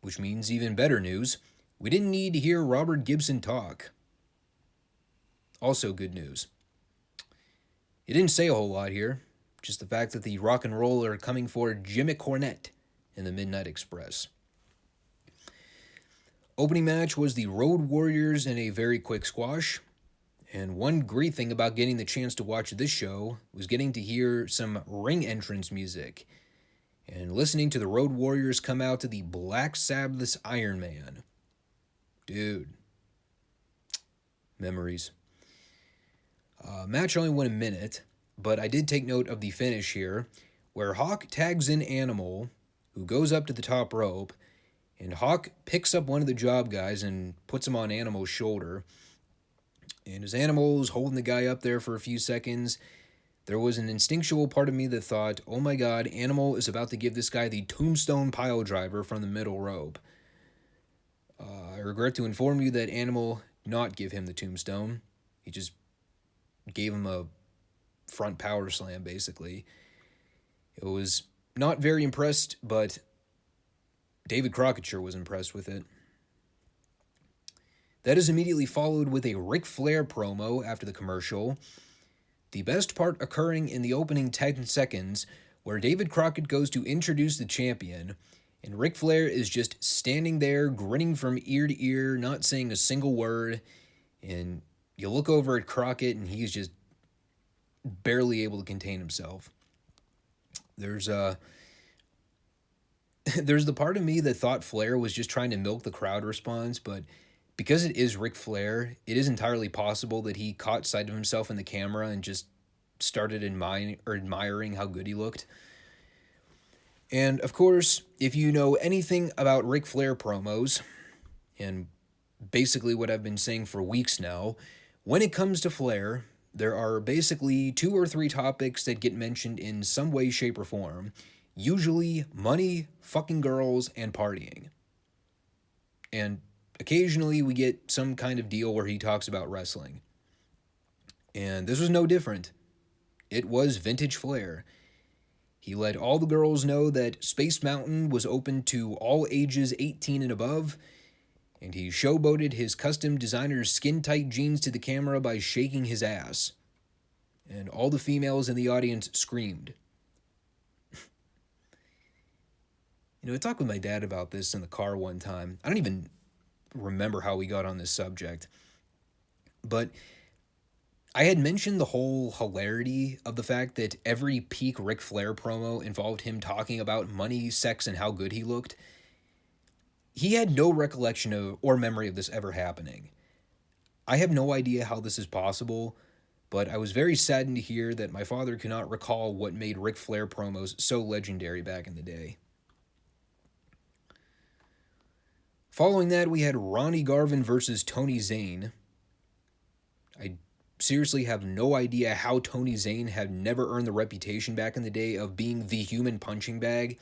Which means even better news, we didn't need to hear Robert Gibson talk. Also good news. He didn't say a whole lot here, just the fact that the Rock and Roll are coming for Jimmy Cornette in the Midnight Express. Opening match was the Road Warriors in a very quick squash, And one great thing about getting the chance to watch this show was getting to hear some ring entrance music and listening to the Road Warriors come out to the Black Sabbath's Iron Man. Dude. Memories. Match only went a minute, but I did take note of the finish here, where Hawk tags in Animal, who goes up to the top rope, and Hawk picks up one of the job guys and puts him on Animal's shoulder. And as Animal's holding the guy up there for a few seconds, there was an instinctual part of me that thought, oh my god, Animal is about to give this guy the tombstone pile driver from the middle rope. I regret to inform you that Animal did not give him the tombstone. He just gave him a front power slam, basically. It was not very impressed, but David Crockett sure was impressed with it. That is immediately followed with a Ric Flair promo after the commercial. The best part occurring in the opening 10 seconds, where David Crockett goes to introduce the champion, and Ric Flair is just standing there, grinning from ear to ear, not saying a single word, and you look over at Crockett, and he's just barely able to contain himself. There's the part of me that thought Flair was just trying to milk the crowd response, but because it is Ric Flair, it is entirely possible that he caught sight of himself in the camera and just started admiring how good he looked. And, of course, if you know anything about Ric Flair promos, and basically what I've been saying for weeks now, when it comes to Flair, there are basically 2 or 3 topics that get mentioned in some way, shape, or form. Usually money, fucking girls, and partying. And occasionally we get some kind of deal where he talks about wrestling. And this was no different. It was vintage Flair. He let all the girls know that Space Mountain was open to all ages 18 and above, and he showboated his custom designer's skin-tight jeans to the camera by shaking his ass. And all the females in the audience screamed. I talked with my dad about this in the car one time. I don't even remember how we got on this subject. But I had mentioned the whole hilarity of the fact that every peak Ric Flair promo involved him talking about money, sex, and how good he looked. He had no recollection of or memory of this ever happening. I have no idea how this is possible, but I was very saddened to hear that my father could not recall what made Ric Flair promos so legendary back in the day. Following that, we had Ronnie Garvin versus Tony Zane. I seriously have no idea how Tony Zane had never earned the reputation back in the day of being the human punching bag.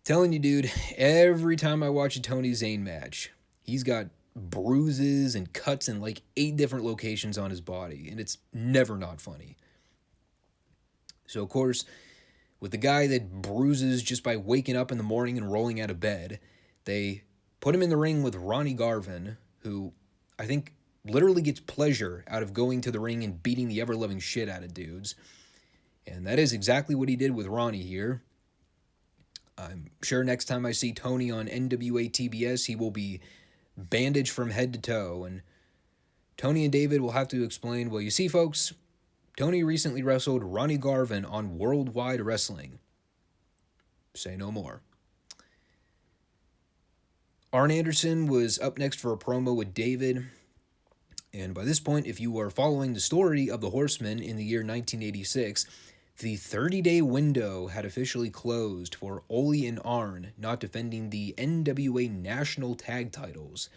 Telling you, dude, every time I watch a Tony Zane match, he's got bruises and cuts in like 8 different locations on his body, and it's never not funny. So, of course, with the guy that bruises just by waking up in the morning and rolling out of bed, they put him in the ring with Ronnie Garvin, who I think literally gets pleasure out of going to the ring and beating the ever-loving shit out of dudes. And that is exactly what he did with Ronnie here. I'm sure next time I see Tony on NWA TBS, he will be bandaged from head to toe, and Tony and David will have to explain, well, you see, folks, Tony recently wrestled Ronnie Garvin on Worldwide Wrestling. Say no more. Arn Anderson was up next for a promo with David, and by this point, if you are following the story of the Horsemen in the year 1986, the 30-day window had officially closed for Ole and Arn not defending the NWA National Tag Titles,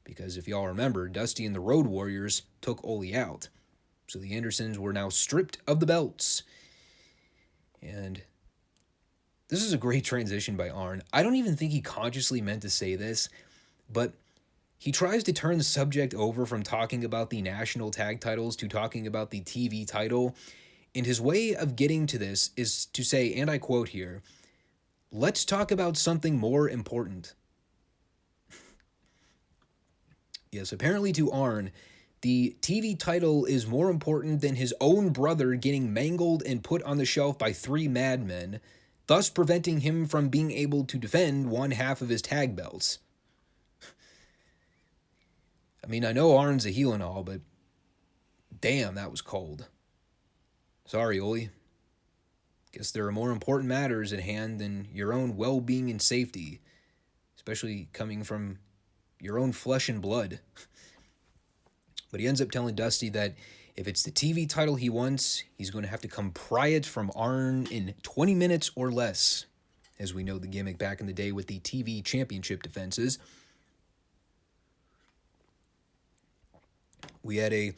because if y'all remember, Dusty and the Road Warriors took Ole out. So the Andersons were now stripped of the belts. And this is a great transition by Arn. I don't even think he consciously meant to say this, but he tries to turn the subject over from talking about the national tag titles to talking about the TV title. And his way of getting to this is to say, and I quote here, "Let's talk about something more important." Yes, apparently to Arn, the TV title is more important than his own brother getting mangled and put on the shelf by 3 madmen, thus preventing him from being able to defend one half of his tag belts. I mean, I know Arn's a heel and all, but damn, that was cold. Sorry, Oli. Guess there are more important matters at hand than your own well-being and safety, especially coming from your own flesh and blood. But he ends up telling Dusty that if it's the TV title he wants, he's going to have to come pry it from Arn in 20 minutes or less, as we know the gimmick back in the day with the TV championship defenses. We had a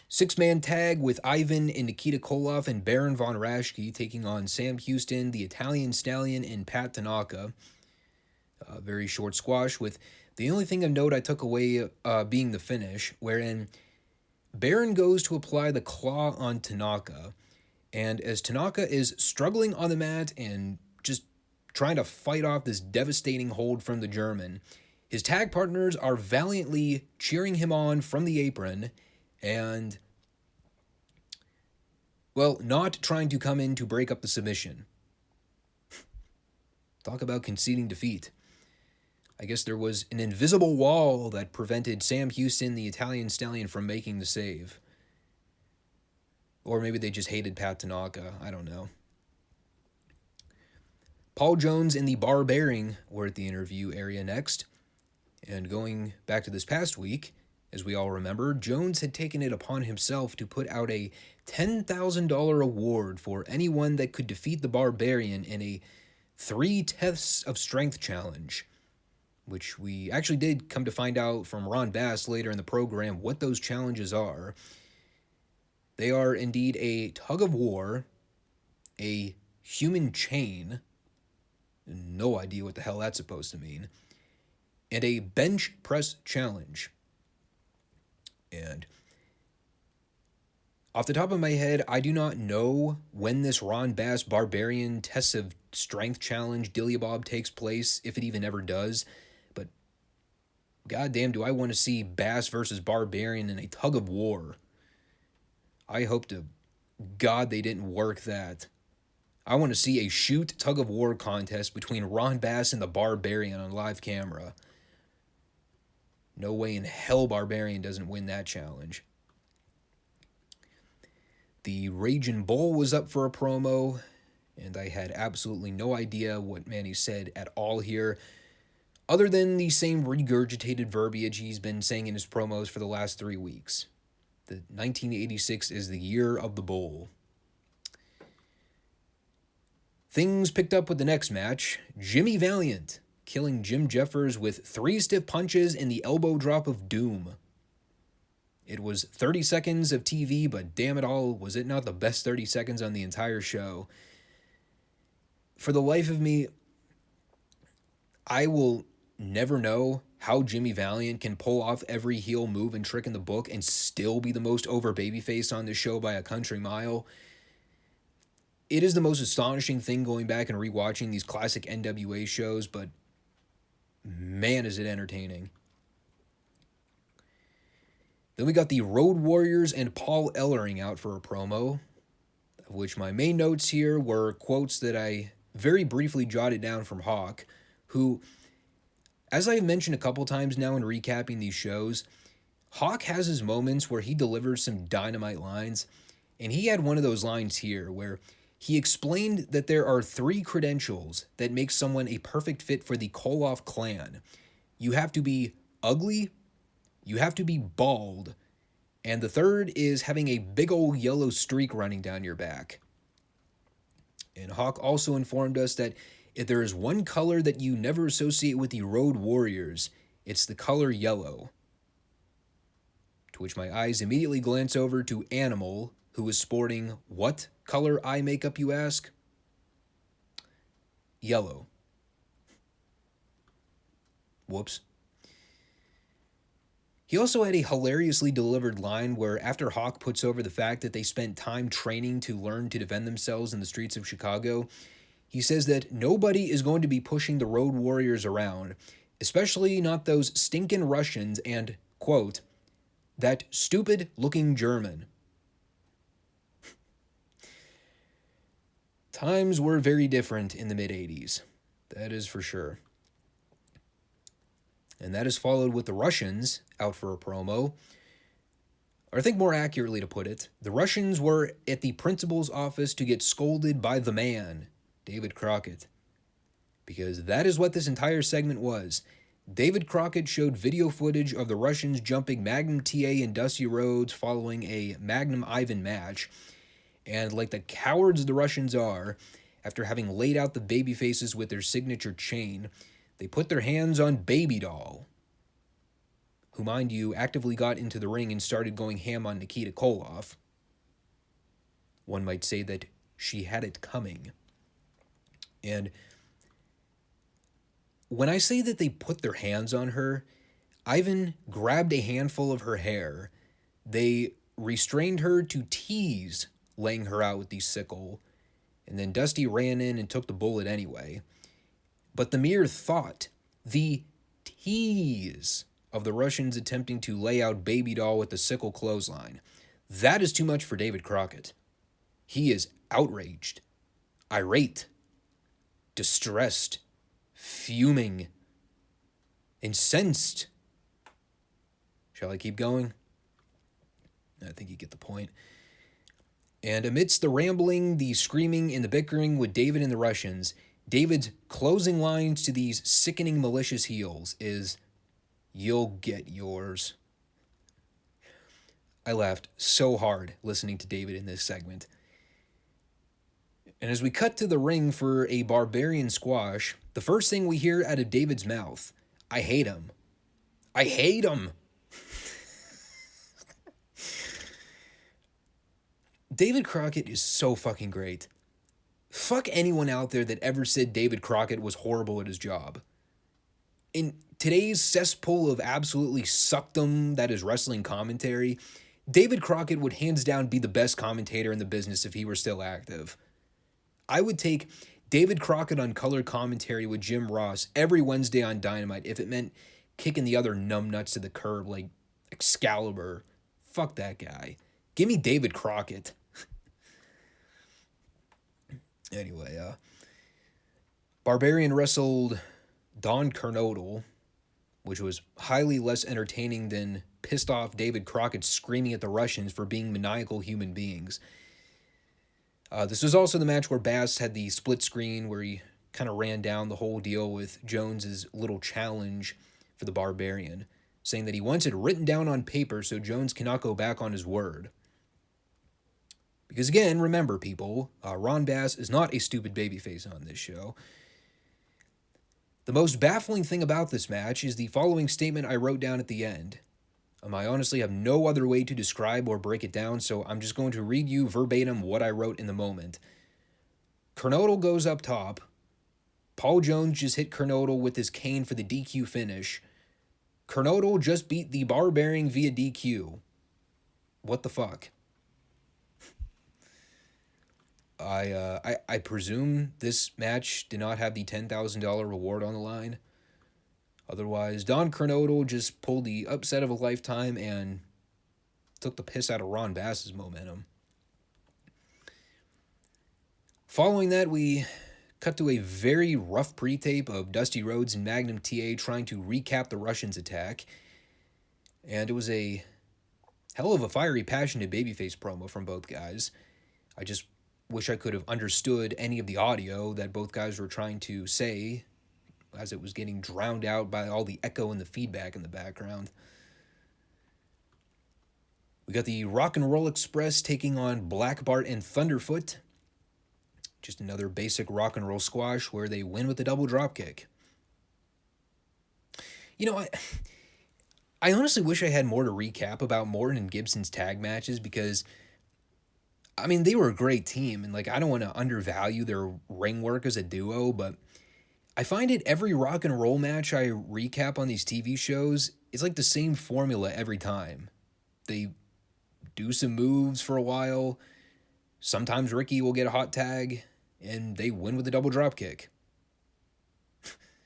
6-man tag with Ivan and Nikita Koloff and Baron Von Raschke taking on Sam Houston, the Italian Stallion, and Pat Tanaka. A very short squash with the only thing of note I took away being the finish, wherein Baron goes to apply the claw on Tanaka, and as Tanaka is struggling on the mat and just trying to fight off this devastating hold from the German, his tag partners are valiantly cheering him on from the apron and, well, not trying to come in to break up the submission. Talk about conceding defeat. I guess there was an invisible wall that prevented Sam Houston, the Italian Stallion, from making the save. Or maybe they just hated Pat Tanaka. I don't know. Paul Jones and the Barbarian were at the interview area next. And going back to this past week, as we all remember, Jones had taken it upon himself to put out a $10,000 award for anyone that could defeat the Barbarian in a 3 tests of strength challenge, which we actually did come to find out from Ron Bass later in the program what those challenges are. They are indeed a tug of war, a human chain, no idea what the hell that's supposed to mean, and a bench press challenge. And off the top of my head, I do not know when this Ron Bass Barbarian Tests of Strength Challenge Dilly Bob takes place, if it even ever does. But goddamn, do I want to see Bass versus Barbarian in a tug of war. I hope to God they didn't work that. I want to see a shoot tug of war contest between Ron Bass and the Barbarian on live camera. No way in hell Barbarian doesn't win that challenge. The Raging Bull was up for a promo, and I had absolutely no idea what Manny said at all here, other than the same regurgitated verbiage he's been saying in his promos for the last 3 weeks. That 1986 is the year of the bull. Things picked up with the next match. Jimmy Valiant killing Jim Jeffers with 3 stiff punches and the elbow drop of doom. It was 30 seconds of TV, but damn it all, was it not the best 30 seconds on the entire show? For the life of me, I will never know how Jimmy Valiant can pull off every heel move and trick in the book and still be the most over babyface on the show by a country mile. It is the most astonishing thing going back and rewatching these classic NWA shows, but man, is it entertaining. Then we got the Road Warriors and Paul Ellering out for a promo, of which my main notes here were quotes that I very briefly jotted down from Hawk, who, as I've mentioned a couple times now in recapping these shows, Hawk has his moments where he delivers some dynamite lines, and he had one of those lines here where he explained that there are 3 credentials that make someone a perfect fit for the Koloff clan. You have to be ugly, you have to be bald, and the third is having a big old yellow streak running down your back. And Hawk also informed us that if there is one color that you never associate with the Road Warriors, it's the color yellow. To which my eyes immediately glance over to Animal, who is sporting what color eye makeup, you ask? Yellow. Whoops. He also had a hilariously delivered line where after Hawk puts over the fact that they spent time training to learn to defend themselves in the streets of Chicago, he says that nobody is going to be pushing the Road Warriors around, especially not those stinkin' Russians and, quote, that stupid-looking German. Times were very different in the mid-'80s. That is for sure. And that is followed with the Russians out for a promo. Or I think more accurately to put it, the Russians were at the principal's office to get scolded by the man, David Crockett. Because that is what this entire segment was. David Crockett showed video footage of the Russians jumping Magnum TA and Dusty Rhodes following a Magnum Ivan match. And like the cowards the Russians are, after having laid out the baby faces with their signature chain, they put their hands on Baby Doll, who, mind you, actively got into the ring and started going ham on Nikita Koloff. One might say that she had it coming. And when I say that they put their hands on her, Ivan grabbed a handful of her hair. They restrained her to tease laying her out with the sickle, and then Dusty ran in and took the bullet anyway. But the mere thought, the tease of the Russians attempting to lay out Baby Doll with the sickle clothesline, that is too much for David Crockett. He is outraged, irate, distressed, fuming, incensed. Shall I keep going? I think you get the point. And amidst the rambling, the screaming, and the bickering with David and the Russians, David's closing lines to these sickening malicious heels is, "You'll get yours." I laughed so hard listening to David in this segment. And as we cut to the ring for a barbarian squash, the first thing we hear out of David's mouth, "I hate him. I hate him." David Crockett is so fucking great. Fuck anyone out there that ever said David Crockett was horrible at his job. In today's cesspool of absolutely suckdom that is wrestling commentary, David Crockett would hands down be the best commentator in the business if he were still active. I would take David Crockett on color commentary with Jim Ross every Wednesday on Dynamite if it meant kicking the other numbnuts to the curb like Excalibur. Fuck that guy. Give me David Crockett. Anyway, Barbarian wrestled Don Kernodle, which was highly less entertaining than pissed off David Crockett screaming at the Russians for being maniacal human beings. This was also the match where Bass had the split screen where he kind of ran down the whole deal with Jones's little challenge for the Barbarian, saying that he wants it written down on paper so Jones cannot go back on his word. Because again, remember people, Ron Bass is not a stupid babyface on this show. The most baffling thing about this match is the following statement I wrote down at the end. I honestly have no other way to describe or break it down, so I'm just going to read you verbatim what I wrote in the moment. Kernodle goes up top. Paul Jones just hit Kernodle with his cane for the DQ finish. Kernodle just beat the Barbarian via DQ. What the fuck? I presume this match did not have the $10,000 reward on the line. Otherwise, Don Kernodle just pulled the upset of a lifetime and took the piss out of Ron Bass's momentum. Following that, we cut to a very rough pre-tape of Dusty Rhodes and Magnum TA trying to recap the Russians' attack. And it was a hell of a fiery, passionate babyface promo from both guys. I just wish I could have understood any of the audio that both guys were trying to say, as it was getting drowned out by all the echo and the feedback in the background. We got the Rock and Roll Express taking on Black Bart and Thunderfoot. Just another basic rock and roll squash where they win with a double dropkick. You know, I honestly wish I had more to recap about Morton and Gibson's tag matches because, I mean, they were a great team, and, I don't want to undervalue their ring work as a duo, but I find it every rock and roll match I recap on these TV shows, it's like the same formula every time. They do some moves for a while. Sometimes Ricky will get a hot tag, and they win with a double drop kick.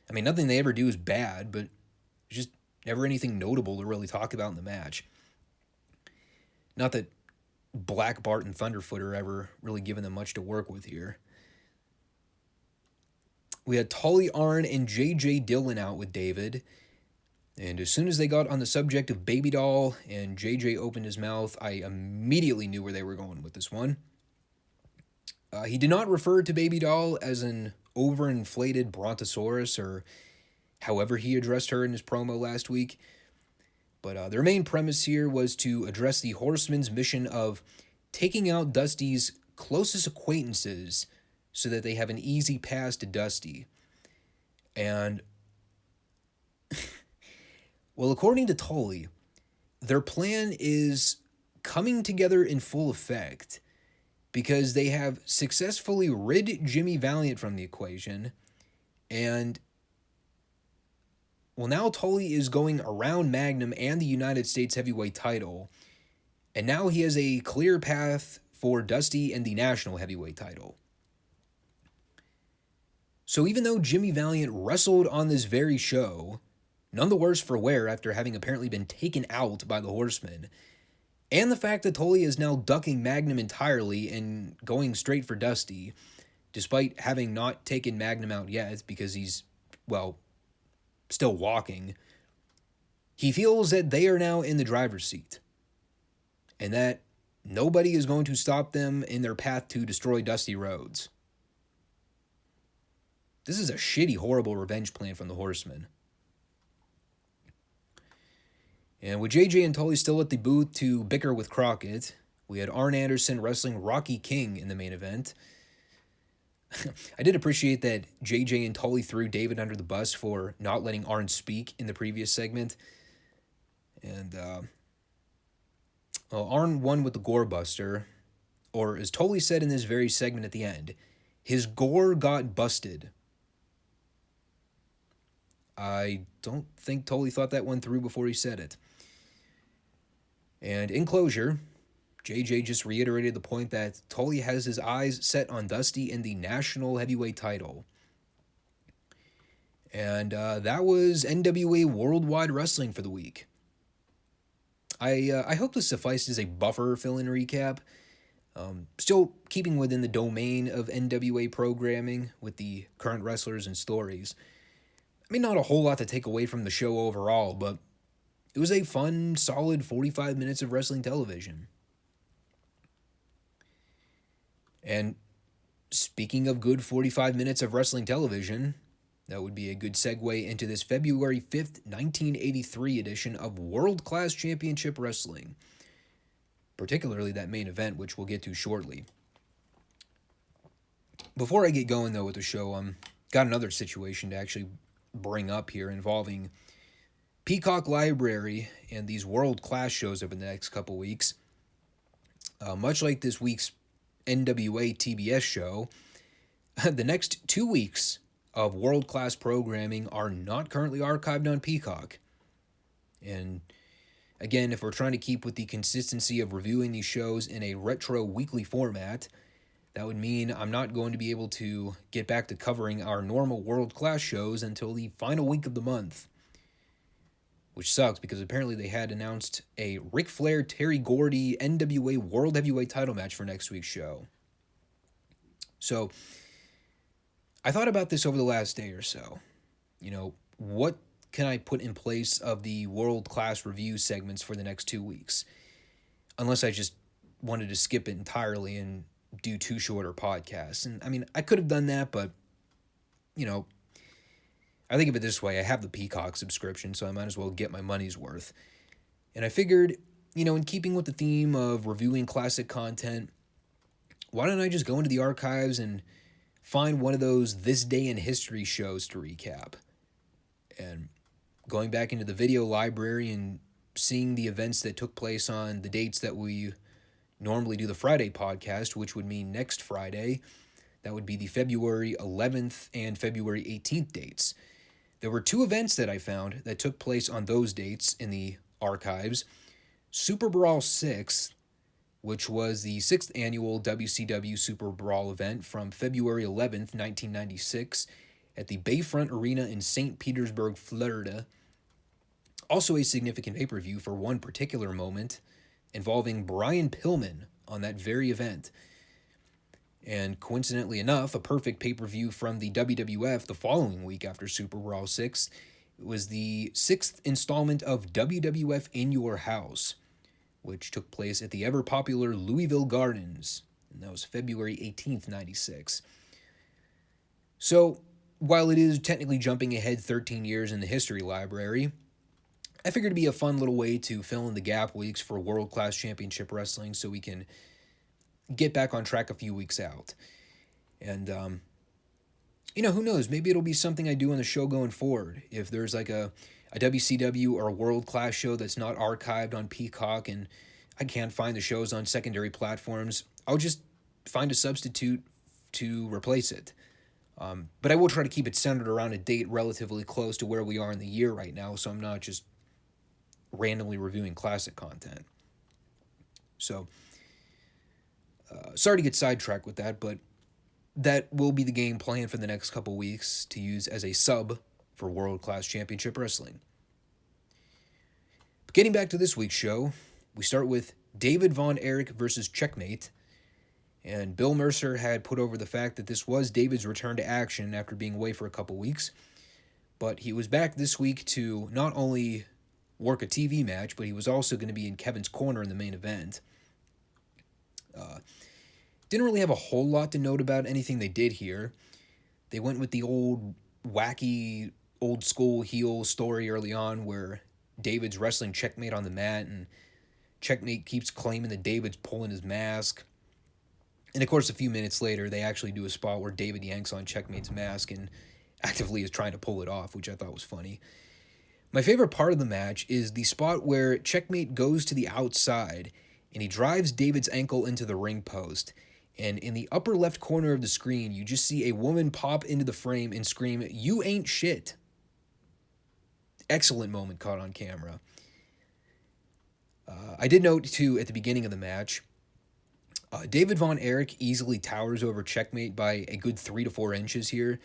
I mean, nothing they ever do is bad, but just never anything notable to really talk about in the match. Not that Black Bart and Thunderfoot are ever really given them much to work with here. We had Tully Arn and J.J. Dillon out with David. And as soon as they got on the subject of Baby Doll and JJ opened his mouth, I immediately knew where they were going with this one. He did not refer to Baby Doll as an overinflated brontosaurus or however he addressed her in his promo last week. But their main premise here was to address the Horsemen's mission of taking out Dusty's closest acquaintances so that they have an easy pass to Dusty. And, well, according to Tully, their plan is coming together in full effect because they have successfully rid Jimmy Valiant from the equation, and well, now Tully is going around Magnum and the United States heavyweight title, and now he has a clear path for Dusty and the national heavyweight title. So even though Jimmy Valiant wrestled on this very show, none the worse for wear after having apparently been taken out by the Horsemen, and the fact that Tully is now ducking Magnum entirely and going straight for Dusty, despite having not taken Magnum out yet because he's, well, still walking, he feels that they are now in the driver's seat and that nobody is going to stop them in their path to destroy Dusty Rhodes. This is a shitty, horrible revenge plan from the Horsemen. And with JJ and Tully still at the booth to bicker with Crockett, we had Arn Anderson wrestling Rocky King in the main event. I did appreciate that JJ and Tully threw David under the bus for not letting Arn speak in the previous segment. And, well, Arn won with the Gore Buster, or as Tully said in this very segment at the end, his gore got busted. I don't think Tully thought that one through before he said it. And in closure, JJ just reiterated the point that Tully has his eyes set on Dusty and the national heavyweight title. And that was NWA Worldwide Wrestling for the week. I hope this sufficed as a buffer fill-in recap. Still keeping within the domain of NWA programming with the current wrestlers and stories. I mean, not a whole lot to take away from the show overall, but it was a fun, solid 45 minutes of wrestling television. And speaking of good 45 minutes of wrestling television, that would be a good segue into this February 5th, 1983 edition of World Class Championship Wrestling. Particularly that main event, which we'll get to shortly. Before I get going, though, with the show, got another situation to actually bring up here involving Peacock Library and these world-class shows over the next couple weeks. Much like this week's NWA TBS show, the next 2 weeks of world-class programming are not currently archived on Peacock. And again, if we're trying to keep with the consistency of reviewing these shows in a retro weekly format, that would mean I'm not going to be able to get back to covering our normal world-class shows until the final week of the month. Which sucks because apparently they had announced a Ric Flair Terry Gordy NWA World Heavyweight title match for next week's show. So, I thought about this over the last day or so. You know, what can I put in place of the world-class review segments for the next 2 weeks? Unless I just wanted to skip it entirely and do 2 shorter podcasts. And, I mean, I could have done that, but, you know, I think of it this way. I have the Peacock subscription, so I might as well get my money's worth. And I figured, you know, in keeping with the theme of reviewing classic content, why don't I just go into the archives and find one of those This Day in History shows to recap? And going back into the video library and seeing the events that took place on the dates that we normally do the Friday podcast, which would mean next Friday, that would be the February 11th and February 18th dates. There were 2 events that I found that took place on those dates in the archives. Super Brawl 6, which was the 6th annual WCW Super Brawl event from February 11th, 1996 at the Bayfront Arena in St. Petersburg, Florida. Also a significant pay-per-view for one particular moment involving Brian Pillman on that very event. And coincidentally enough, a perfect pay-per-view from the WWF the following week after Super Brawl 6 was the 6th installment of WWF In Your House, which took place at the ever-popular Louisville Gardens, and that was February 18th, 96. So, while it is technically jumping ahead 13 years in the history library, I figured it'd be a fun little way to fill in the gap weeks for World Class Championship Wrestling so we can get back on track a few weeks out. And, who knows? Maybe it'll be something I do on the show going forward. If there's like a WCW or a World Class show that's not archived on Peacock and I can't find the shows on secondary platforms, I'll just find a substitute to replace it. But I will try to keep it centered around a date relatively close to where we are in the year right now, so I'm not just randomly reviewing classic content. So, sorry to get sidetracked with that, but that will be the game plan for the next couple weeks to use as a sub for World Class Championship Wrestling. But getting back to this week's show, we start with David Von Erich versus Checkmate, and Bill Mercer had put over the fact that this was David's return to action after being away for a couple weeks, but he was back this week to not only work a TV match, but he was also going to be in Kevin's corner in the main event. Didn't really have a whole lot to note about anything they did here. They went with the old, wacky, old-school heel story early on where David's wrestling Checkmate on the mat, and Checkmate keeps claiming that David's pulling his mask. And, of course, a few minutes later, they actually do a spot where David yanks on Checkmate's mask and actively is trying to pull it off, which I thought was funny. My favorite part of the match is the spot where Checkmate goes to the outside and he drives David's ankle into the ring post. And in the upper left corner of the screen, you just see a woman pop into the frame and scream, "You ain't shit." Excellent moment caught on camera. I did note, too, at the beginning of the match, David Von Erich easily towers over Checkmate by a good 3 to 4 inches here.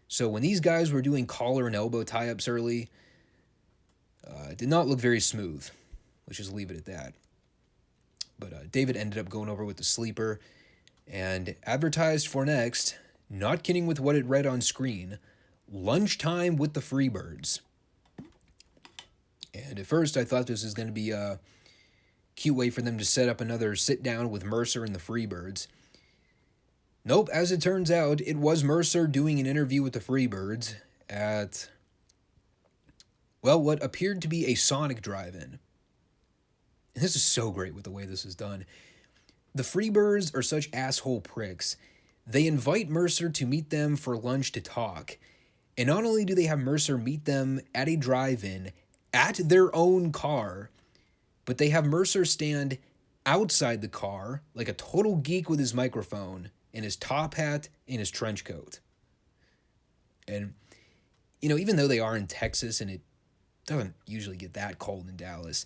So when these guys were doing collar and elbow tie-ups early, it did not look very smooth. Let's just leave it at that. But David ended up going over with the sleeper and advertised for next, not kidding with what it read on screen, lunchtime with the Freebirds. And at first I thought this was going to be a cute way for them to set up another sit-down with Mercer and the Freebirds. Nope, as it turns out, it was Mercer doing an interview with the Freebirds at, well, what appeared to be a Sonic drive-in. And this is so great with the way this is done. The Freebirds are such asshole pricks. They invite Mercer to meet them for lunch to talk. And not only do they have Mercer meet them at a drive-in, at their own car, but they have Mercer stand outside the car like a total geek with his microphone and his top hat and his trench coat. And, even though they are in Texas and it doesn't usually get that cold in Dallas,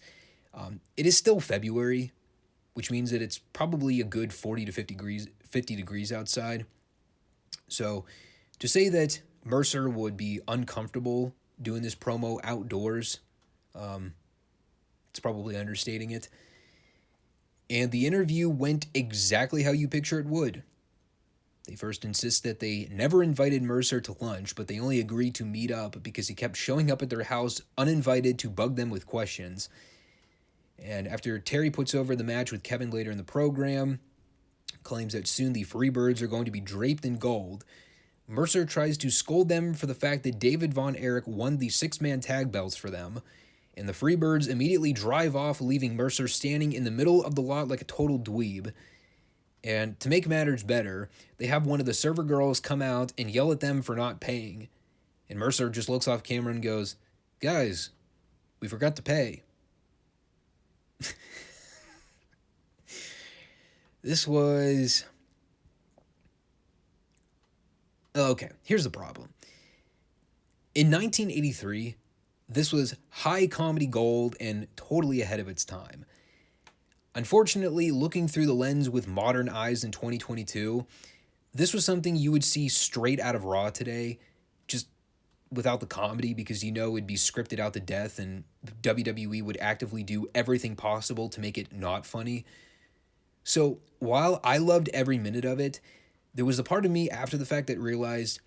it is still February, which means that it's probably a good 40 to 50 degrees outside. So to say that Mercer would be uncomfortable doing this promo outdoors, it's probably understating it. And the interview went exactly how you picture it would. They first insist that they never invited Mercer to lunch, but they only agreed to meet up because he kept showing up at their house uninvited to bug them with questions. And after Terry puts over the match with Kevin later in the program, claims that soon the Freebirds are going to be draped in gold, Mercer tries to scold them for the fact that David Von Erich won the 6-man tag belts for them, and the Freebirds immediately drive off, leaving Mercer standing in the middle of the lot like a total dweeb. And to make matters better, they have one of the server girls come out and yell at them for not paying. And Mercer just looks off camera and goes, "Guys, we forgot to pay." This was... Okay, here's the problem. In 1983, this was high comedy gold and totally ahead of its time. Unfortunately, looking through the lens with modern eyes in 2022, this was something you would see straight out of Raw today, just without the comedy, because it'd be scripted out to death and WWE would actively do everything possible to make it not funny. So while I loved every minute of it, there was a part of me after the fact that realized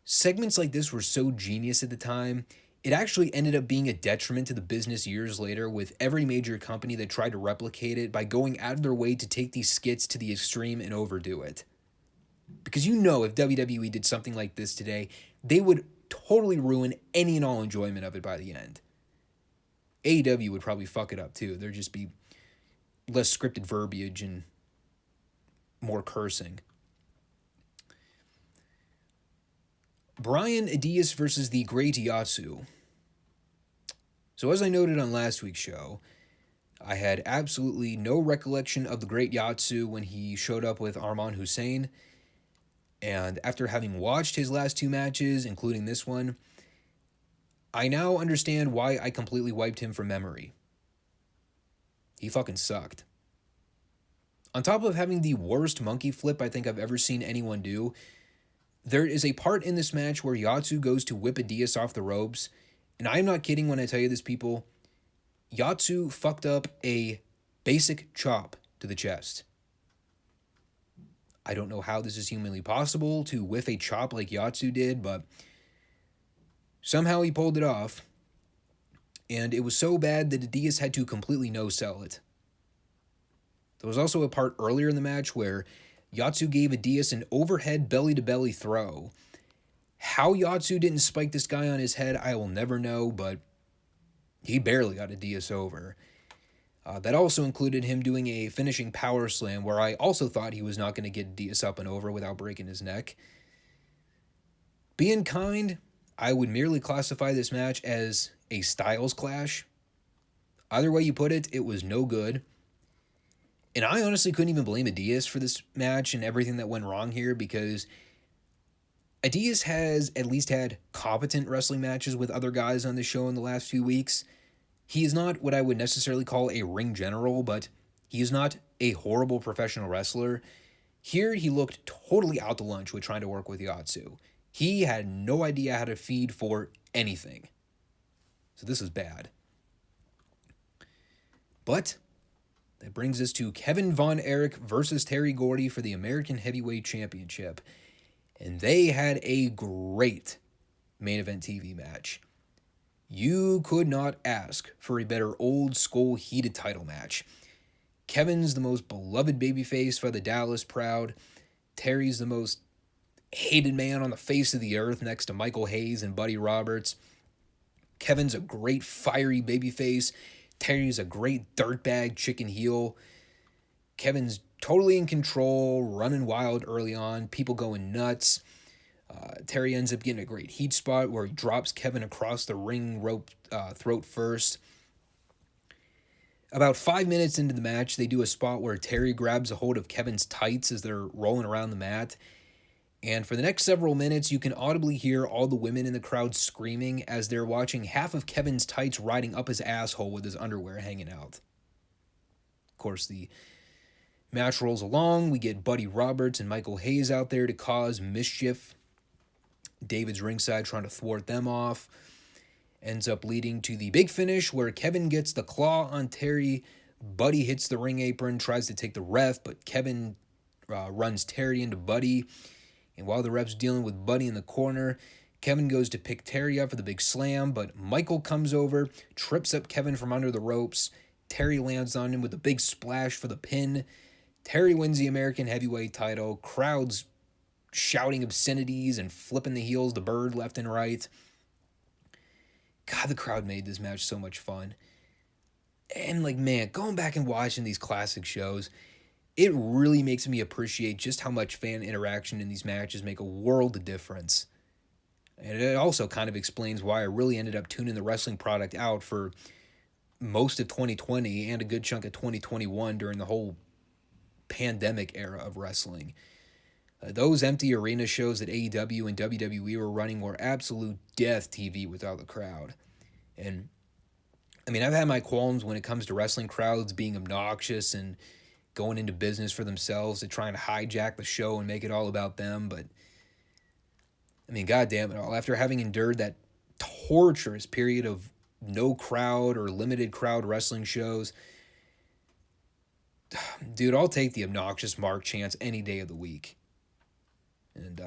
segments like this were so genius at the time, It actually ended up being a detriment to the business years later, with every major company that tried to replicate it by going out of their way to take these skits to the extreme and overdo it. Because if WWE did something like this today, they would totally ruin any and all enjoyment of it by the end. AEW would probably fuck it up too. There'd just be less scripted verbiage and more cursing. Brian Adias versus the Great Yatsu. So as I noted on last week's show, I had absolutely no recollection of the Great Yatsu when he showed up with Arman Hussein. And after having watched his last two matches, including this one, I now understand why I completely wiped him from memory. He fucking sucked. On top of having the worst monkey flip I think I've ever seen anyone do, there is a part in this match where Yatsu goes to whip Adias off the ropes, and I'm not kidding when I tell you this, people. Yatsu fucked up a basic chop to the chest. I don't know how this is humanly possible to whiff a chop like Yatsu did, but somehow he pulled it off, and it was so bad that Adias had to completely no-sell it. There was also a part earlier in the match where Yatsu gave Adias an overhead belly-to-belly throw. How Yatsu didn't spike this guy on his head, I will never know, but he barely got Adias over. That also included him doing a finishing power slam where I also thought he was not going to get Adias up and over without breaking his neck. Being kind, I would merely classify this match as a styles clash. Either way you put it, it was no good. And I honestly couldn't even blame Adias for this match and everything that went wrong here, because Adias has at least had competent wrestling matches with other guys on the show in the last few weeks. He is not what I would necessarily call a ring general, but he is not a horrible professional wrestler. Here, he looked totally out to lunch with trying to work with Yatsu. He had no idea how to feed for anything. So this is bad. But that brings us to Kevin Von Erich versus Terry Gordy for the American Heavyweight Championship. And they had a great main event TV match. You could not ask for a better old school heated title match. Kevin's the most beloved babyface for the Dallas Proud. Terry's the most hated man on the face of the earth next to Michael Hayes and Buddy Roberts. Kevin's a great fiery babyface. Terry's a great dirtbag chicken heel. Kevin's totally in control, running wild early on, people going nuts. Terry ends up getting a great heat spot where he drops Kevin across the ring rope throat first. About 5 minutes into the match, they do a spot where Terry grabs a hold of Kevin's tights as they're rolling around the mat. And for the next several minutes, you can audibly hear all the women in the crowd screaming as they're watching half of Kevin's tights riding up his asshole with his underwear hanging out. Of course, the match rolls along. We get Buddy Roberts and Michael Hayes out there to cause mischief. David's ringside trying to thwart them off. Ends up leading to the big finish where Kevin gets the claw on Terry. Buddy hits the ring apron, tries to take the ref, but Kevin runs Terry into Buddy. And while the ref's dealing with Buddy in the corner, Kevin goes to pick Terry up for the big slam, but Michael comes over, trips up Kevin from under the ropes. Terry lands on him with a big splash for the pin. Terry wins the American Heavyweight title. Crowds shouting obscenities and flipping the heels, the bird left and right. God, the crowd made this match so much fun. And man, going back and watching these classic shows, it really makes me appreciate just how much fan interaction in these matches make a world of difference. And it also kind of explains why I really ended up tuning the wrestling product out for most of 2020 and a good chunk of 2021 during the whole pandemic era of wrestling. Those empty arena shows that AEW and WWE were running were absolute death TV without the crowd. And, I've had my qualms when it comes to wrestling crowds being obnoxious and going into business for themselves to try and hijack the show and make it all about them. But, God damn it all. After having endured that torturous period of no crowd or limited crowd wrestling shows, dude, I'll take the obnoxious Mark chants any day of the week. And,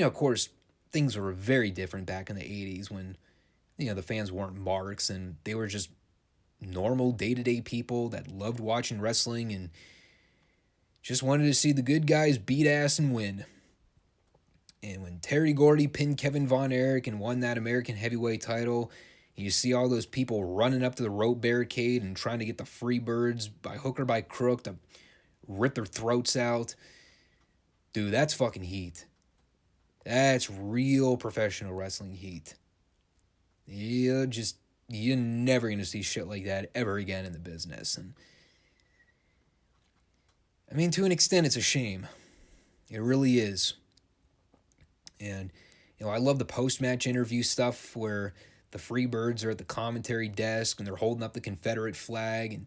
of course, things were very different back in the 80s when the fans weren't marks, and they were just normal day-to-day people that loved watching wrestling and just wanted to see the good guys beat ass and win. And when Terry Gordy pinned Kevin Von Erich and won that American heavyweight title, you see all those people running up to the rope barricade and trying to get the Freebirds by hook or by crook to rip their throats out. Dude, that's fucking heat. That's real professional wrestling heat. You're never going to see shit like that ever again in the business. And I mean, to an extent, it's a shame. It really is. And, I love the post-match interview stuff where the Freebirds are at the commentary desk and they're holding up the Confederate flag and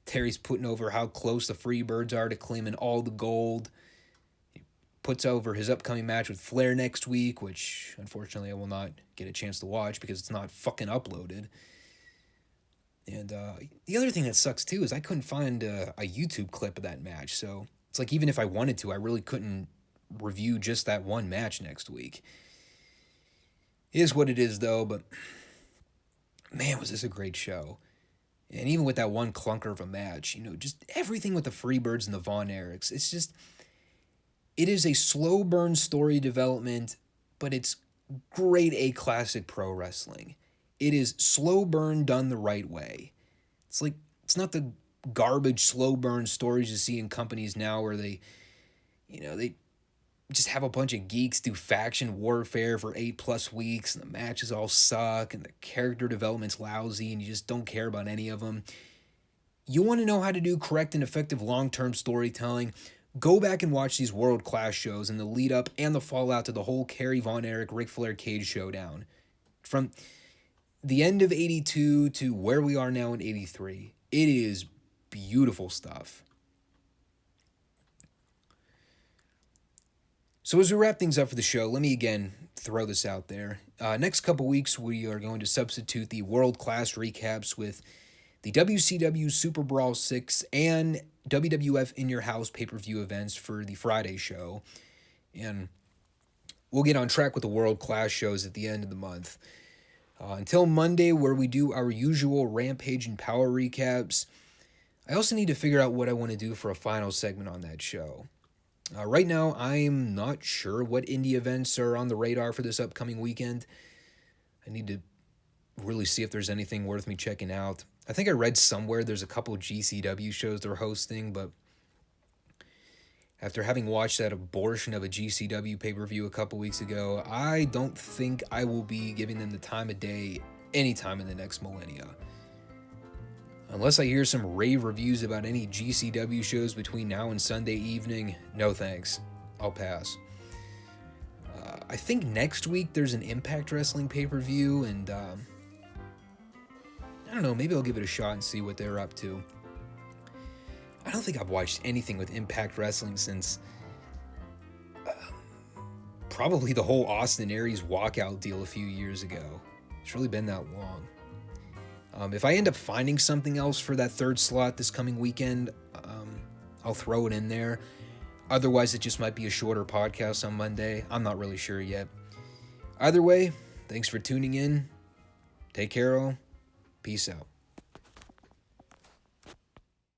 Terry's putting over how close the Freebirds are to claiming all the gold. He puts over his upcoming match with Flair next week, which unfortunately I will not get a chance to watch because it's not fucking uploaded. And the other thing that sucks too is I couldn't find a YouTube clip of that match. So it's like even if I wanted to, I really couldn't review just that one match next week. It is what it is though, but man, was this a great show. And even with that one clunker of a match, just everything with the Freebirds and the Von Erichs, it is a slow burn story development, but it's grade A classic pro wrestling. It is slow burn done the right way. It's not the garbage slow burn stories you see in companies now where they just have a bunch of geeks do faction warfare for 8+ weeks and the matches all suck and the character development's lousy and you just don't care about any of them. You want to know how to do correct and effective long-term storytelling? Go back and watch these world-class shows in the lead-up and the fallout to the whole Kerry Von Erich Ric Flair cage showdown. From the end of 82 to where we are now in 83. It is beautiful stuff. So as we wrap things up for the show, let me again throw this out there. Next couple weeks, we are going to substitute the world-class recaps with the WCW Super Brawl 6 and WWF In Your House pay-per-view events for the Friday show. And we'll get on track with the world-class shows at the end of the month. Until Monday, where we do our usual Rampage and Power recaps, I also need to figure out what I want to do for a final segment on that show. Right now, I'm not sure what indie events are on the radar for this upcoming weekend. I need to really see if there's anything worth me checking out. I think I read somewhere there's a couple GCW shows they're hosting, but after having watched that abortion of a GCW pay-per-view a couple weeks ago, I don't think I will be giving them the time of day anytime in the next millennia. Unless I hear some rave reviews about any GCW shows between now and Sunday evening, no thanks. I'll pass. I think next week there's an Impact Wrestling pay-per-view, and I don't know, maybe I'll give it a shot and see what they're up to. I don't think I've watched anything with Impact Wrestling since probably the whole Austin Aries walkout deal a few years ago. It's really been that long. If I end up finding something else for that third slot this coming weekend, I'll throw it in there. Otherwise, it just might be a shorter podcast on Monday. I'm not really sure yet. Either way, thanks for tuning in. Take care, all. Peace out.